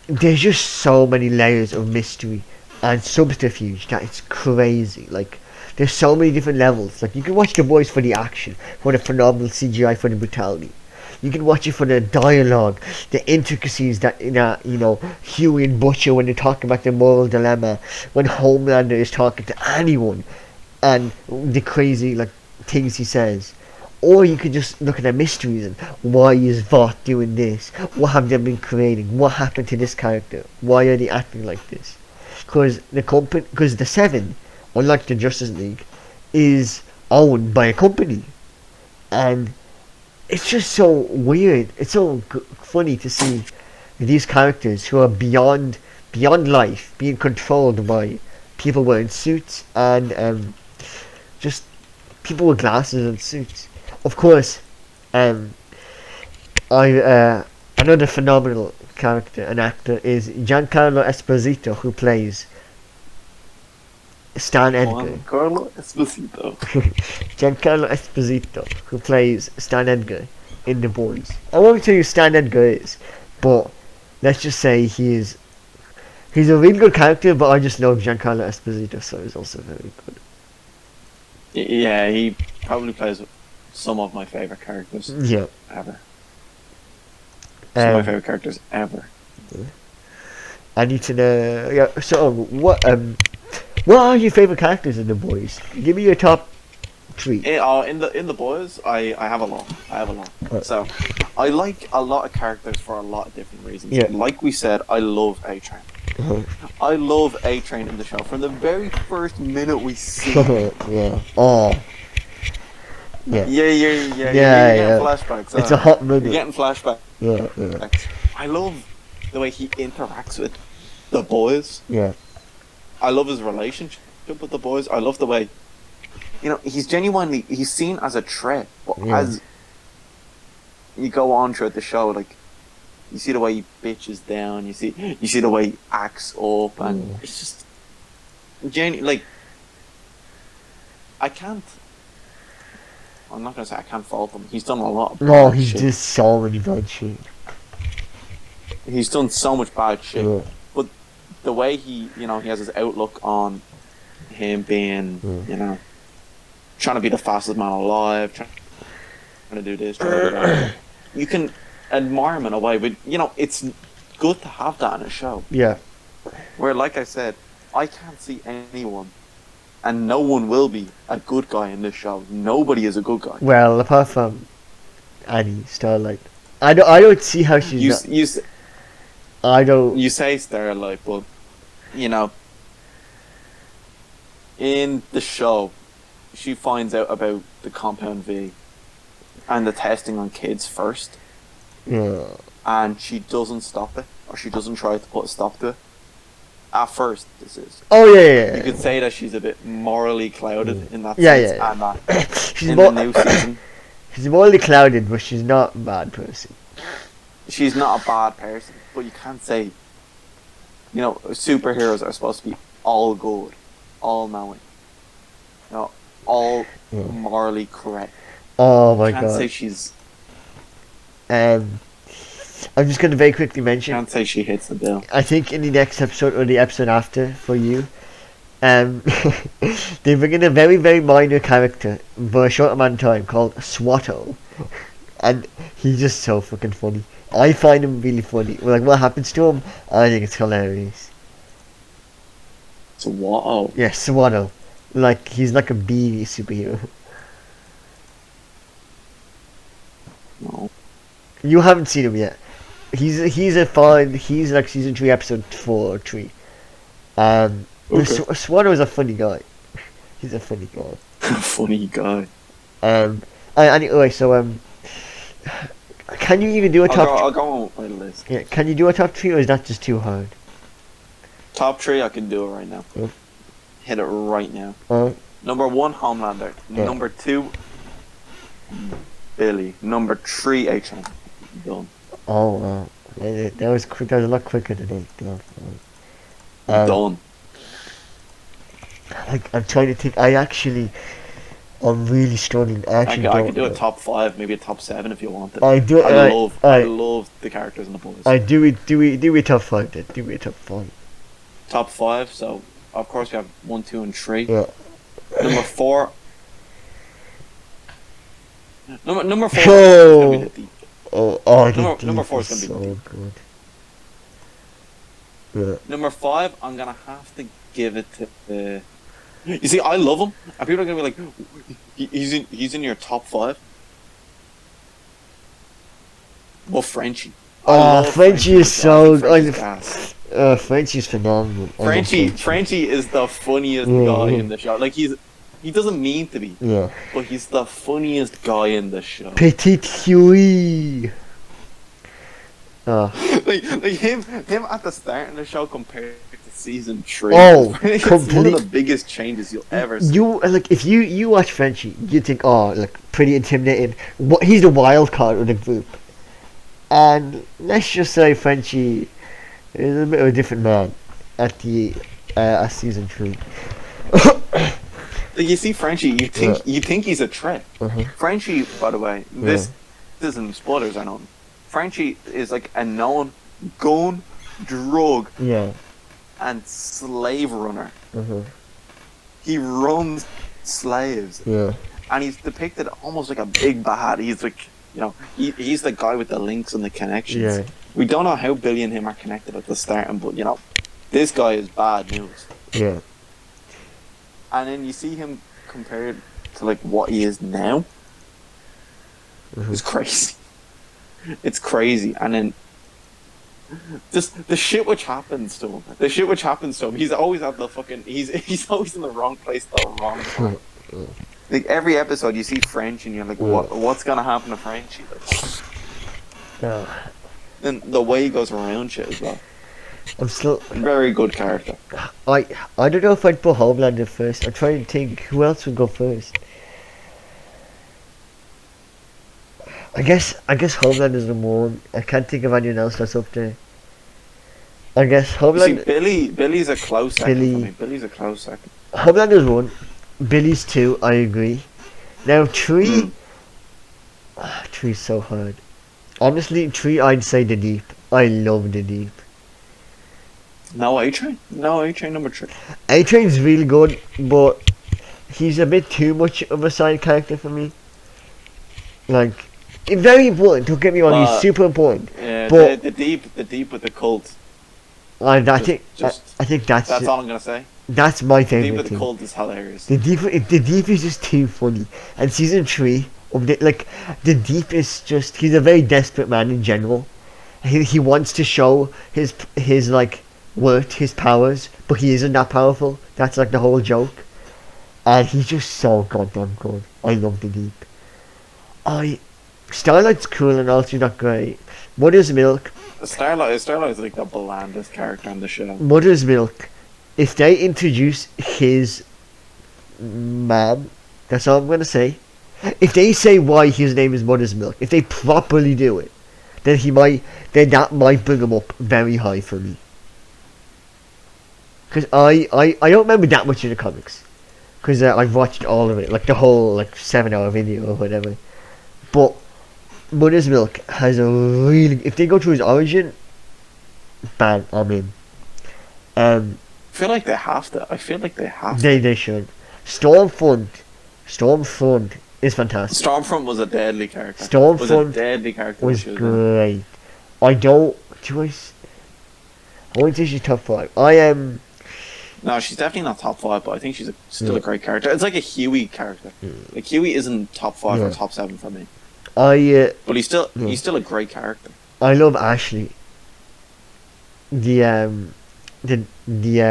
there's just so many layers of mystery and subterfuge that it's crazy. Like, there's so many different levels. Like, you can watch The Boys for the action, for the phenomenal CGI, for the brutality. You can watch it for the dialogue, the intricacies that Huey and Butcher, when they talk about the moral dilemma, when Homelander is talking to anyone, and the crazy things he says. Or you could just look at the mysteries and why is Vought doing this? What have they been creating? What happened to this character? Why are they acting like this? Because the 7, unlike the Justice League, is owned by a company, and it's just so weird. It's so funny to see these characters who are beyond life being controlled by people wearing suits and just people with glasses and suits. Of course, another phenomenal character and actor is Giancarlo Esposito, who plays Stan Edgar. Giancarlo Esposito. Giancarlo Esposito, who plays Stan Edgar in The Boys. I won't tell you who Stan Edgar is, but let's just say he's a really good character, but I just know Giancarlo Esposito, so he's also very good. Yeah, he probably plays some of my favourite characters ever. Some of my favourite characters ever. I need to know. Yeah. So, what are your favourite characters in The Boys? Give me your top 3. In the Boys, I have a lot. Right. So, I like a lot of characters for a lot of different reasons. Yeah. Like we said, I love A-Train. I love A-Train in the show from the very first minute we see him. Yeah. Oh. Yeah. You're getting flashbacks. It's a hot minute. You're getting flashbacks. Yeah. I love the way he interacts with the boys. Yeah. I love his relationship with the boys. I love the way he's seen as a threat, but as you go on throughout the show, like, you see the way he bitches down, you see the way he acts up, and it's just like, I'm not gonna say I can't fault him. He's done a lot of bad he's shit. just so many bad shit. He's done so much bad shit. Yeah. But the way he has his outlook on him being, trying to be the fastest man alive, trying to do this, trying to do that. You can admire him in a way, but, it's good to have that in a show. Yeah. Where, like I said, I can't see anyone, and no one will be a good guy in this show. Nobody is a good guy. Well, apart from Annie, Starlight. I don't see how she's I don't... You say Starlight, but, in the show, she finds out about the Compound V and the testing on kids first. Yeah. And she doesn't stop it, or she doesn't try to put a stop to it. At first, this is. Oh, yeah. You could say that she's a bit morally clouded in that sense. Yeah. And that She's in the new season. She's morally clouded, but she's not a bad person. She's not a bad person, but you can't say, superheroes are supposed to be all good, all knowing, all morally correct. Oh my god. You can't say she's... I'm just going to very quickly mention... Can't say she hits the bill. I think in the next episode, or the episode after, for you, they bring in a very, very minor character for a short amount of time called Swatto. And he's just so fucking funny. I find him really funny. Like, what happens to him, I think it's hilarious. Swatto? Yeah, Swatto. Like, he's like a beanie superhero. No. You haven't seen him yet. He's like season 3 episode 4 or 3. Okay. Swatto is a funny guy. He's a funny guy. Funny guy. Anyway, so can you even do a top? I'll go on my list. Yeah, can you do a top 3, or is that just too hard? Top 3, I can do it right now. Yeah. Hit it right now. Number 1, Homelander. Yeah. Number 2, Billy. Number 3, H.M. Done. Oh wow, that was quick. That was a lot quicker than it. Done. I'm trying to think. I'm really struggling. I can do a top 5, maybe a top 7 if you want it. I love the characters in the boys. Do we top 5 then? Do we top 5? Top 5. So of course we have 1, 2, and 3. Yeah. Number 4. Number 4. Oh. Is gonna be number 4 is gonna be so good. Yeah. Number 5, I'm gonna have to give it to. You see, I love him, and people are gonna be like, "He's in your top 5." Well, Frenchie. Frenchie is so good. Frenchie's phenomenal. Frenchie is the funniest guy in the show. Like, he doesn't mean to be. Yeah. But he's the funniest guy in the show. Petit Huey. like him at the start of the show compared to season 3. It's one of the biggest changes you'll ever see. If you watch Frenchie, you think, pretty intimidating. He's the wild card of the group, and let's just say Frenchie is a bit of a different man at season 3. You see Frenchie, you think he's a threat. Frenchie, by the way, this isn't spoilers, I know. Frenchie is like a known gun, drug, and slave runner. He runs slaves. And he's depicted almost like a big bad. He's like, he's the guy with the links and the connections. We don't know how Billy and him are connected at the start, but this guy is bad news. And then you see him compared to like what he is now. It's crazy. It's crazy. And then just the shit which happens to him. He's always at the fucking. He's always in the wrong place at the wrong time. Like every episode, you see French, and you're like, what's gonna happen to Frenchie? Like, and the way he goes around shit as well. I'm still. Very good character. I don't know if I'd put Homelander first. I'm trying to think who else would go first. I guess Homelander's the one. I can't think of anyone else that's up there. I guess You see, Homelander. Billy's a close second for Billy. me. Billy's a close second. Homelander's one. Billy's two. I agree. Now three. Three's so hard. Honestly, three. I'd say the Deep. I love the Deep. No A-Train. No A-Train number 3. A-Train's really good, but he's a bit too much of a side character for me. Like, very important. Don't get me wrong. He's super important. Yeah, But the deep with the cult. I Just- think That's all I'm gonna say. that's my The deep favorite with the thing. cult is hilarious. The Deep is just too funny. And season 3 of the Deep is just, he's a very desperate man in general. He wants to show his like worth, his powers, but he isn't that powerful. That's like the whole joke. And he's just so goddamn good. I love the Deep. Starlight's cool and also not great. Mother's Milk. Starlight's like the blandest character on the show. Mother's Milk. If they introduce his mom, that's all I'm gonna say. If they say why his name is Mother's Milk, if they properly do it, then that might bring him up very high for me. Because I don't remember that much in the comics. Because I've watched all of it, like the whole 7-hour video or whatever. But Mother's Milk has a really, if they go through his origin, bang, I'm in. I feel like they have to. They should. Stormfront is fantastic. Stormfront was a deadly character. Stormfront was a deadly character. was great. I wouldn't say she's top 5. I am. No, she's definitely not top 5, but I think she's still a great character. It's like a Huey character. Like Huey isn't top 5 or top 7 for me. But he's still a great character. I love Ashley. The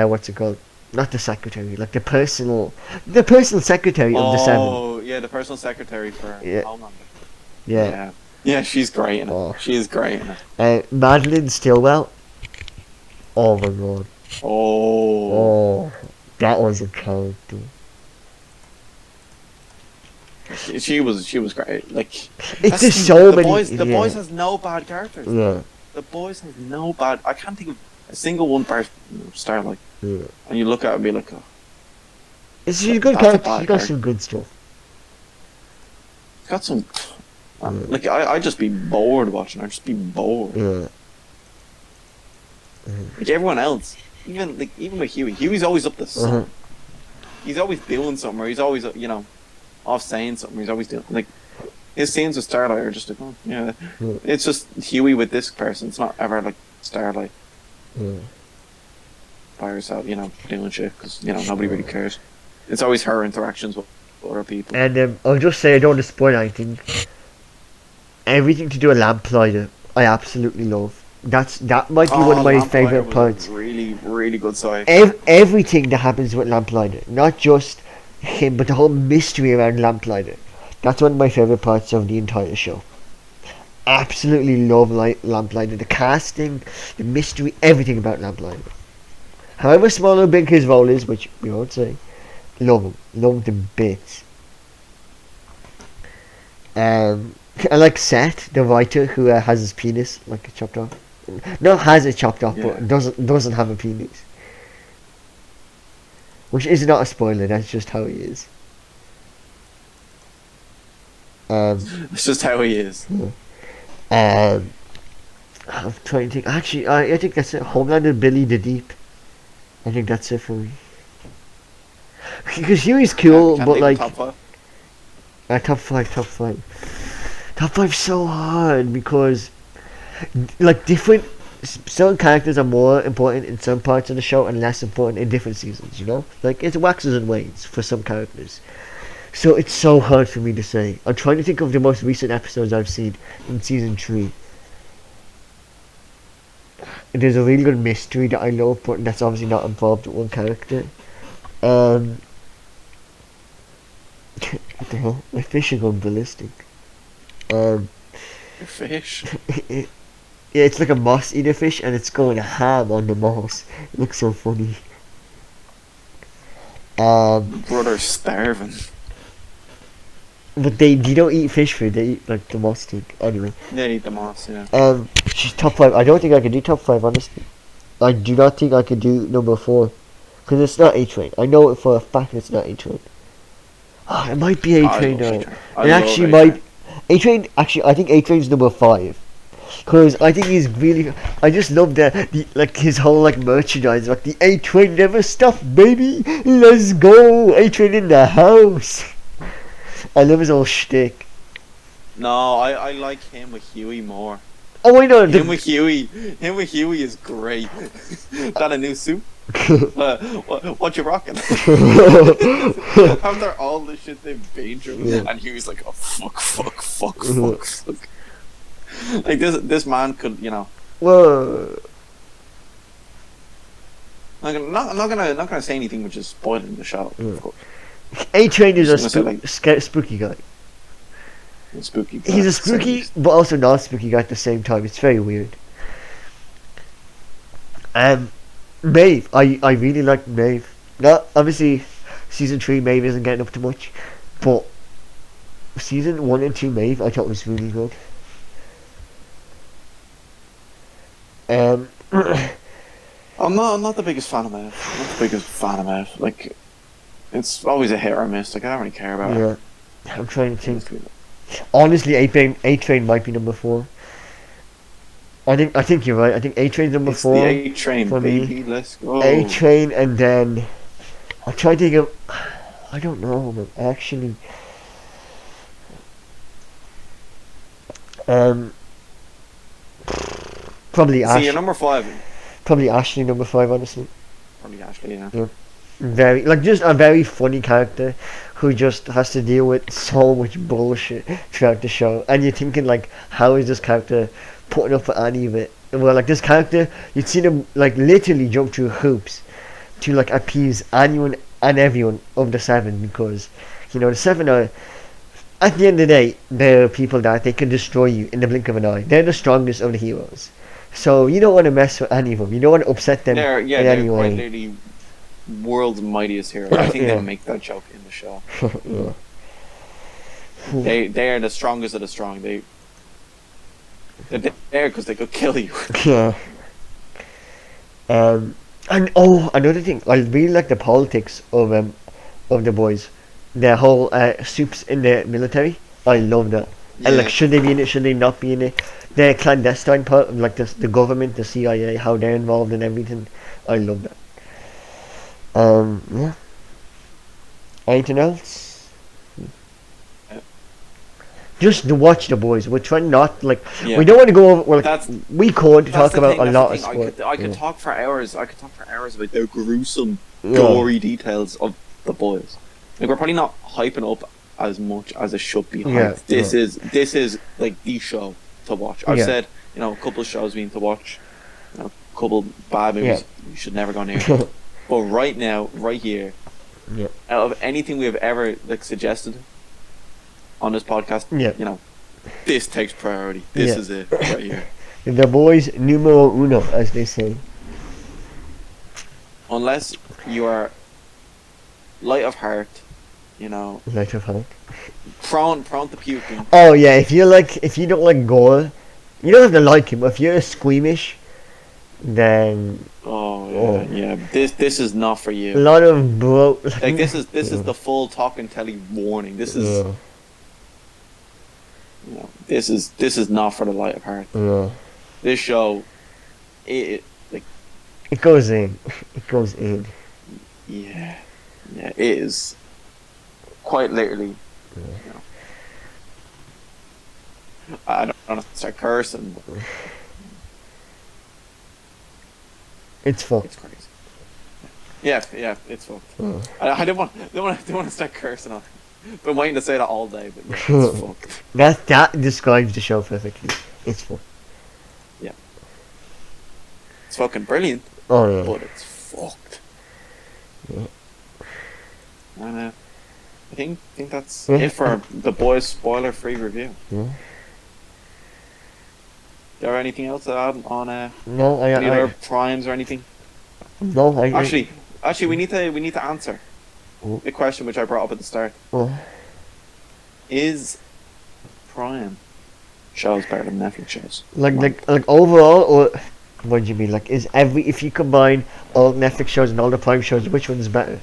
what's it called? Not the secretary, like the personal secretary of the 7. Oh, yeah, the personal secretary for Homelander. Yeah. Yeah, she's great in it. Oh. She is great in it. Madeline Stillwell. Oh my god. Oh, that was a character. She was great. Like, It's just so many. The boys has no bad characters. Yeah. The boys has no bad. I can't think of a single one bar Starlight. Yeah. And you look at it and be like, oh. She's a good That's a character. bad She got character. some good stuff. It's got some. Like I'd just be bored watching her. I'd just be bored. Yeah. Like everyone else, even with Huey. Huey's always up to something. He's always doing something, or he's always off saying something. He's always doing like his scenes with Starlight are just like, oh yeah. It's just Huey with this person. It's not ever like Starlight by herself, doing shit because nobody really cares. It's always her interactions with other people. And I'll just say I don't want to spoil anything. Everything to do with Lamplighter, I absolutely love. That might be one of my favourite parts. Really, really good side. Everything that happens with Lamplighter, not just him, but the whole mystery around Lamplighter. That's one of my favourite parts of the entire show. Absolutely love Lamplighter. The casting, the mystery, everything about Lamplighter. However small or big his role is, which we won't say, love him. Love him to bits. I like Seth, the writer who has his penis like chopped off. Not has it chopped off, but doesn't have a penis. Which is not a spoiler. That's just how he is. It's just how he is. I'm trying to think. Actually, I think that's it. Homelander, Billy the Deep. I think that's it for me. Because Huey's cool, but like top 5. top five. Top 5's so hard because like certain characters are more important in some parts of the show and less important in different seasons, Like it waxes and wanes for some characters. So it's so hard for me to say. I'm trying to think of the most recent episodes I've seen in season 3. There's a really good mystery that I love, but that's obviously not involved with one character. What the hell? My fish are going ballistic. Fish. Yeah, it's like a moss eater fish, and it's going ham on the moss. It looks so funny. Brother's starving. But they don't eat fish food. They eat like the moss thing. Anyway. They eat the moss, yeah. She's top 5. I don't think I can do top 5, honestly. I do not think I could do number 4. Because it's not A-Train. I know it for a fact it's not A-Train. Oh, it might be A-Train though. It actually might. A-Train, actually, I think A-Train's number 5. Because I think he's really. I just love like his whole like merchandise. Like the A-Train never stops, baby. Let's go. A-Train in the house. I love his whole shtick. No, I like him with Huey more. Oh, I know. Him with Huey is great. Got a new suit? What you rocking? After all the shit they've been through, and Huey's like, oh fuck. Like this man could, you know. Whoa. I'm not gonna say anything which is spoiling the show. Of course. A-Train is a spooky guy. Spooky. He's a spooky, but also not spooky guy at the same time. It's very weird. Maeve, I really like Maeve. Now, obviously, season 3 Maeve isn't getting up to much, but season 1 and 2 Maeve I thought was really good. I'm not the biggest fan of Maeve. Like, it's always a hit or miss. Like, I don't really care about it. Yeah, I'm trying to think. Honestly, A-Train might be number 4. I think you're right. I think A-Train's number 4. The A-Train, for baby. Me. Let's go. A-Train, and then I'm trying to think of. I don't know, man. Actually, probably Ashley. See, you're number 5. Probably Ashley, number 5. Honestly. Probably Ashley, yeah. Just a very funny character who just has to deal with so much bullshit throughout the show, and you're thinking like, how is this character putting up with any of it? Well, like this character, you'd see them like literally jump through hoops to like appease anyone and everyone of the 7, because you know the 7 are, at the end of the day, they're people that they can destroy you in the blink of an eye. They're the strongest of the heroes, so you don't want to mess with any of them. You don't want to upset them They're any way. quite literally world's mightiest hero. I think they make that joke in the show. They are the strongest of the strong. They're there because they could kill you. Yeah. And another thing, I really like the politics of the boys. Their whole soups in the military. I love that. Yeah. And like, should they be in it? Should they not be in it? Their clandestine part, like the government, the CIA, how they're involved in everything. I love that. Yeah. Anything else? Just to watch the boys. We're trying not we don't want to go over. We could talk about a lot of sport. I could talk for hours. I could talk for hours about the gruesome, gory details of the boys. Like, we're probably not hyping up as much as it should be hyped. This is like the show to watch. I've said, you know, a couple of shows we need to watch. You know, a couple bad movies you should never go near. But right now, right here, out of anything we have ever suggested on this podcast, you know, this takes priority. This is it right here. The boys numero uno, as they say. Unless you are light of heart, you know. Light of heart. Prone to puking. Oh yeah, if you don't like gore, you don't have to like him. If you're squeamish, then this is not for you. A lot of this is the full TalkingTelly warning. This is this is not for the light of heart. This show, it goes in. It goes in. Yeah, it is quite literally. You know, I don't want to start cursing. But it's fucked. It's crazy. Yeah, it's fucked. I don't want to start cursing on it. Been waiting to say that all day, but it's fucked. That describes the show perfectly. It's fucked. Yeah. It's fucking brilliant. Oh yeah. But it's fucked. Yeah. And I think that's it for the boys' spoiler-free review. Yeah. there anything else to add on No, any other primes or anything? no, Actually, we need to answer the question which I brought up at the start. Is Prime shows better than Netflix shows? like overall, or what do you mean? Like, is if you combine all Netflix shows and all the Prime shows, which one's better?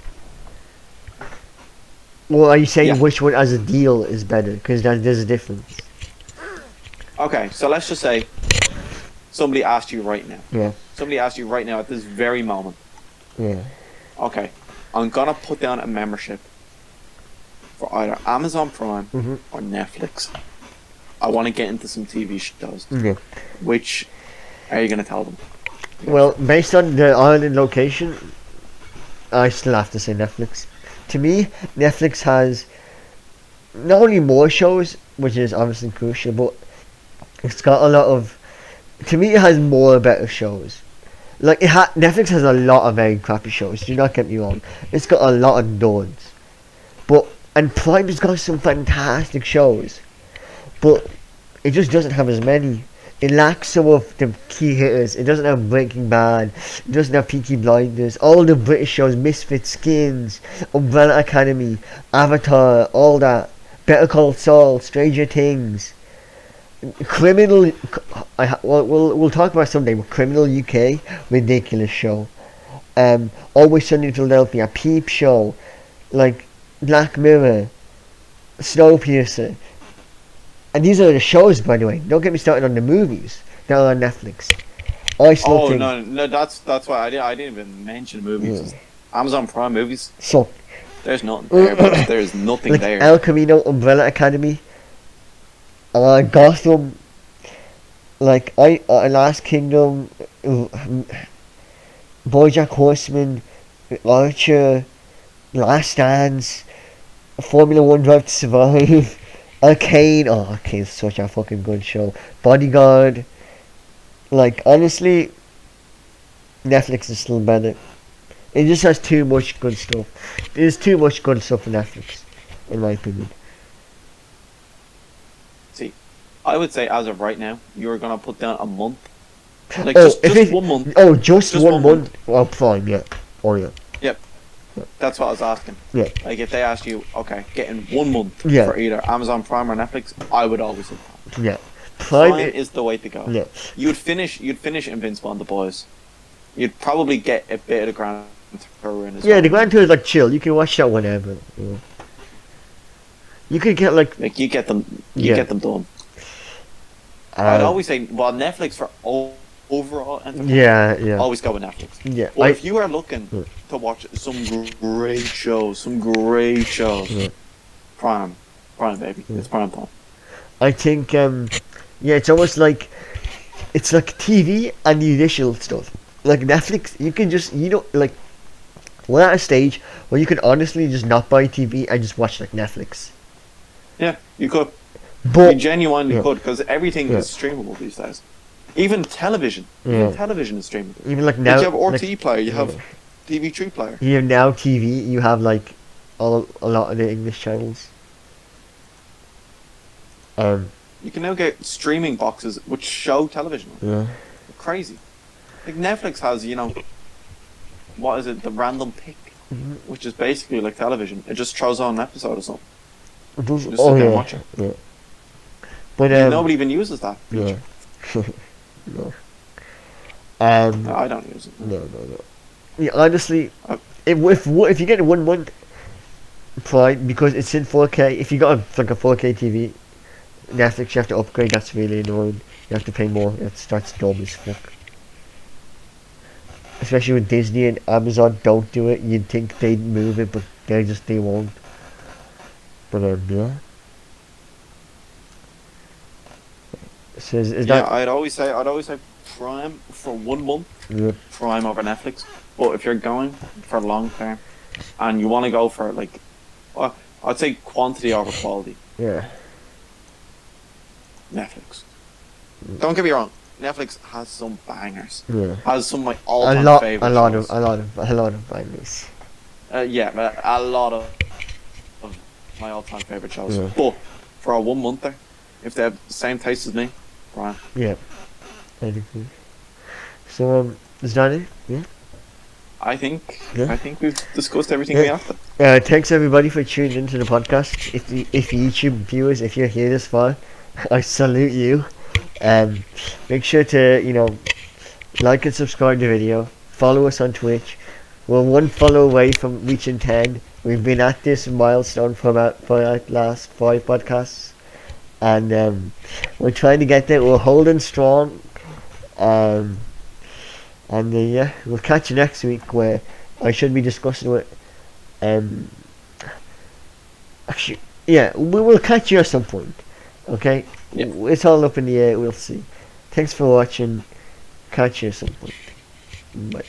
Well, are you saying Yeah. which one as a deal is better? Because there's a difference. Okay, so let's just say somebody asked you right now. Yeah. Somebody asked you right now at this very moment. Yeah. Okay, I'm gonna put down a membership for either Amazon Prime or Netflix. I want to get into some TV shows. Yeah. Which are you gonna tell them? Well, based on the island location, I still have to say Netflix. To me, Netflix has not only more shows, which is obviously crucial, but it's got a lot of. To me, it has more better shows. Like Netflix has a lot of very crappy shows. Do not get me wrong. It's got a lot of duds, and Prime has got some fantastic shows, but it just doesn't have as many. It lacks some of the key hitters. It doesn't have Breaking Bad. It doesn't have Peaky Blinders. All the British shows, Misfit, Skins, Umbrella Academy, Avatar, all that. Better Call Saul, Stranger Things, Criminal. We'll talk about it someday. But Criminal UK, ridiculous show. Always Sunny in Philadelphia, Peep Show, like Black Mirror, Snowpiercer. And these are the shows, by the way. Don't get me started on the movies that are on Netflix. I still think. No, that's why I didn't even mention movies. Yeah. Amazon Prime movies. So, There's nothing there. But there's nothing like there. El Camino, Umbrella Academy, Gotham, like Last Kingdom, BoJack Horseman, Archer, Last Dance, Formula One Drive to Survive. Arcane, Arcane's such a fucking good show. Bodyguard, like honestly, Netflix is still better. It just has too much good stuff. There's too much good stuff on Netflix, in my opinion. See, I would say as of right now, you're gonna put down a month. Like Oh, just 1 month. Oh, just one month. Well, fine, yeah. Oh yeah. Yep. That's what I was asking. Yeah. Like if they asked you, okay, getting 1 month Yeah. for either Amazon Prime or Netflix, I would always say Prime. Yeah. Prime is the way to go. Yeah. You'd finish Invincible and The Boys. You'd probably get a bit of the Grand Tour in as well. Yeah, the Grand Tour is like chill. You can watch that whenever. Yeah. You could get like you get them done. I'd always say, well, Netflix for overall entertainment. Yeah. Always go with Netflix. Yeah. But if you are looking to watch some great shows, Prime, baby, it's Prime time. I think it's almost like it's like TV and the initial stuff. Like Netflix, you can just like we're at a stage where you can honestly just not buy TV and just watch like Netflix. Yeah, you could. But You genuinely could, because everything is streamable these days. Even television. Yeah. Even television is streamable. even like now, you have RT like, player, you have TV3 player. you have now TV. You have like a lot of the English channels. You can now get streaming boxes which show television. Yeah. Crazy. Like Netflix has, what is it, the random pick, which is basically like television. It just throws on an episode or something. Those, Just sit there and watch it. Yeah. But Nobody even uses that yeah. feature. No. No, I don't use it. No. Yeah, honestly, if you get 1 month Prime because it's in 4K, if you got like a 4K TV, Netflix you have to upgrade. That's really annoying. You have to pay more. It starts dumb as fuck. Especially when Disney and Amazon don't do it, you'd think they'd move it, but they won't. But yeah. So is that? I'd always say Prime for 1 month. Yeah. Prime over Netflix. But if you're going for long term, and you want to go for like, I'd say quantity over quality. Yeah. Netflix. Don't get me wrong. Netflix has some bangers. Yeah. Has some of my all-time favorite shows. A lot of bangers. But a lot of my all-time favorite shows. Yeah. But for a 1 monther, if they have the same taste as me, Prime. Yeah. I'd agree. So, is that it? Yeah? I think Yeah? I think we've discussed everything we Yeah. have to. Thanks everybody for tuning into the podcast. If YouTube viewers, if you're here this far, I salute you. Make sure to, like and subscribe to the video. Follow us on Twitch. We're one follow away from reaching 10. We've been at this milestone for the last 5 podcasts. And we're trying to get there. We're holding strong. Yeah, we'll catch you next week where I should be discussing with. Actually, yeah, we will catch you at some point. Okay? Yeah. It's all up in the air. We'll see. Thanks for watching. Catch you at some point. Bye.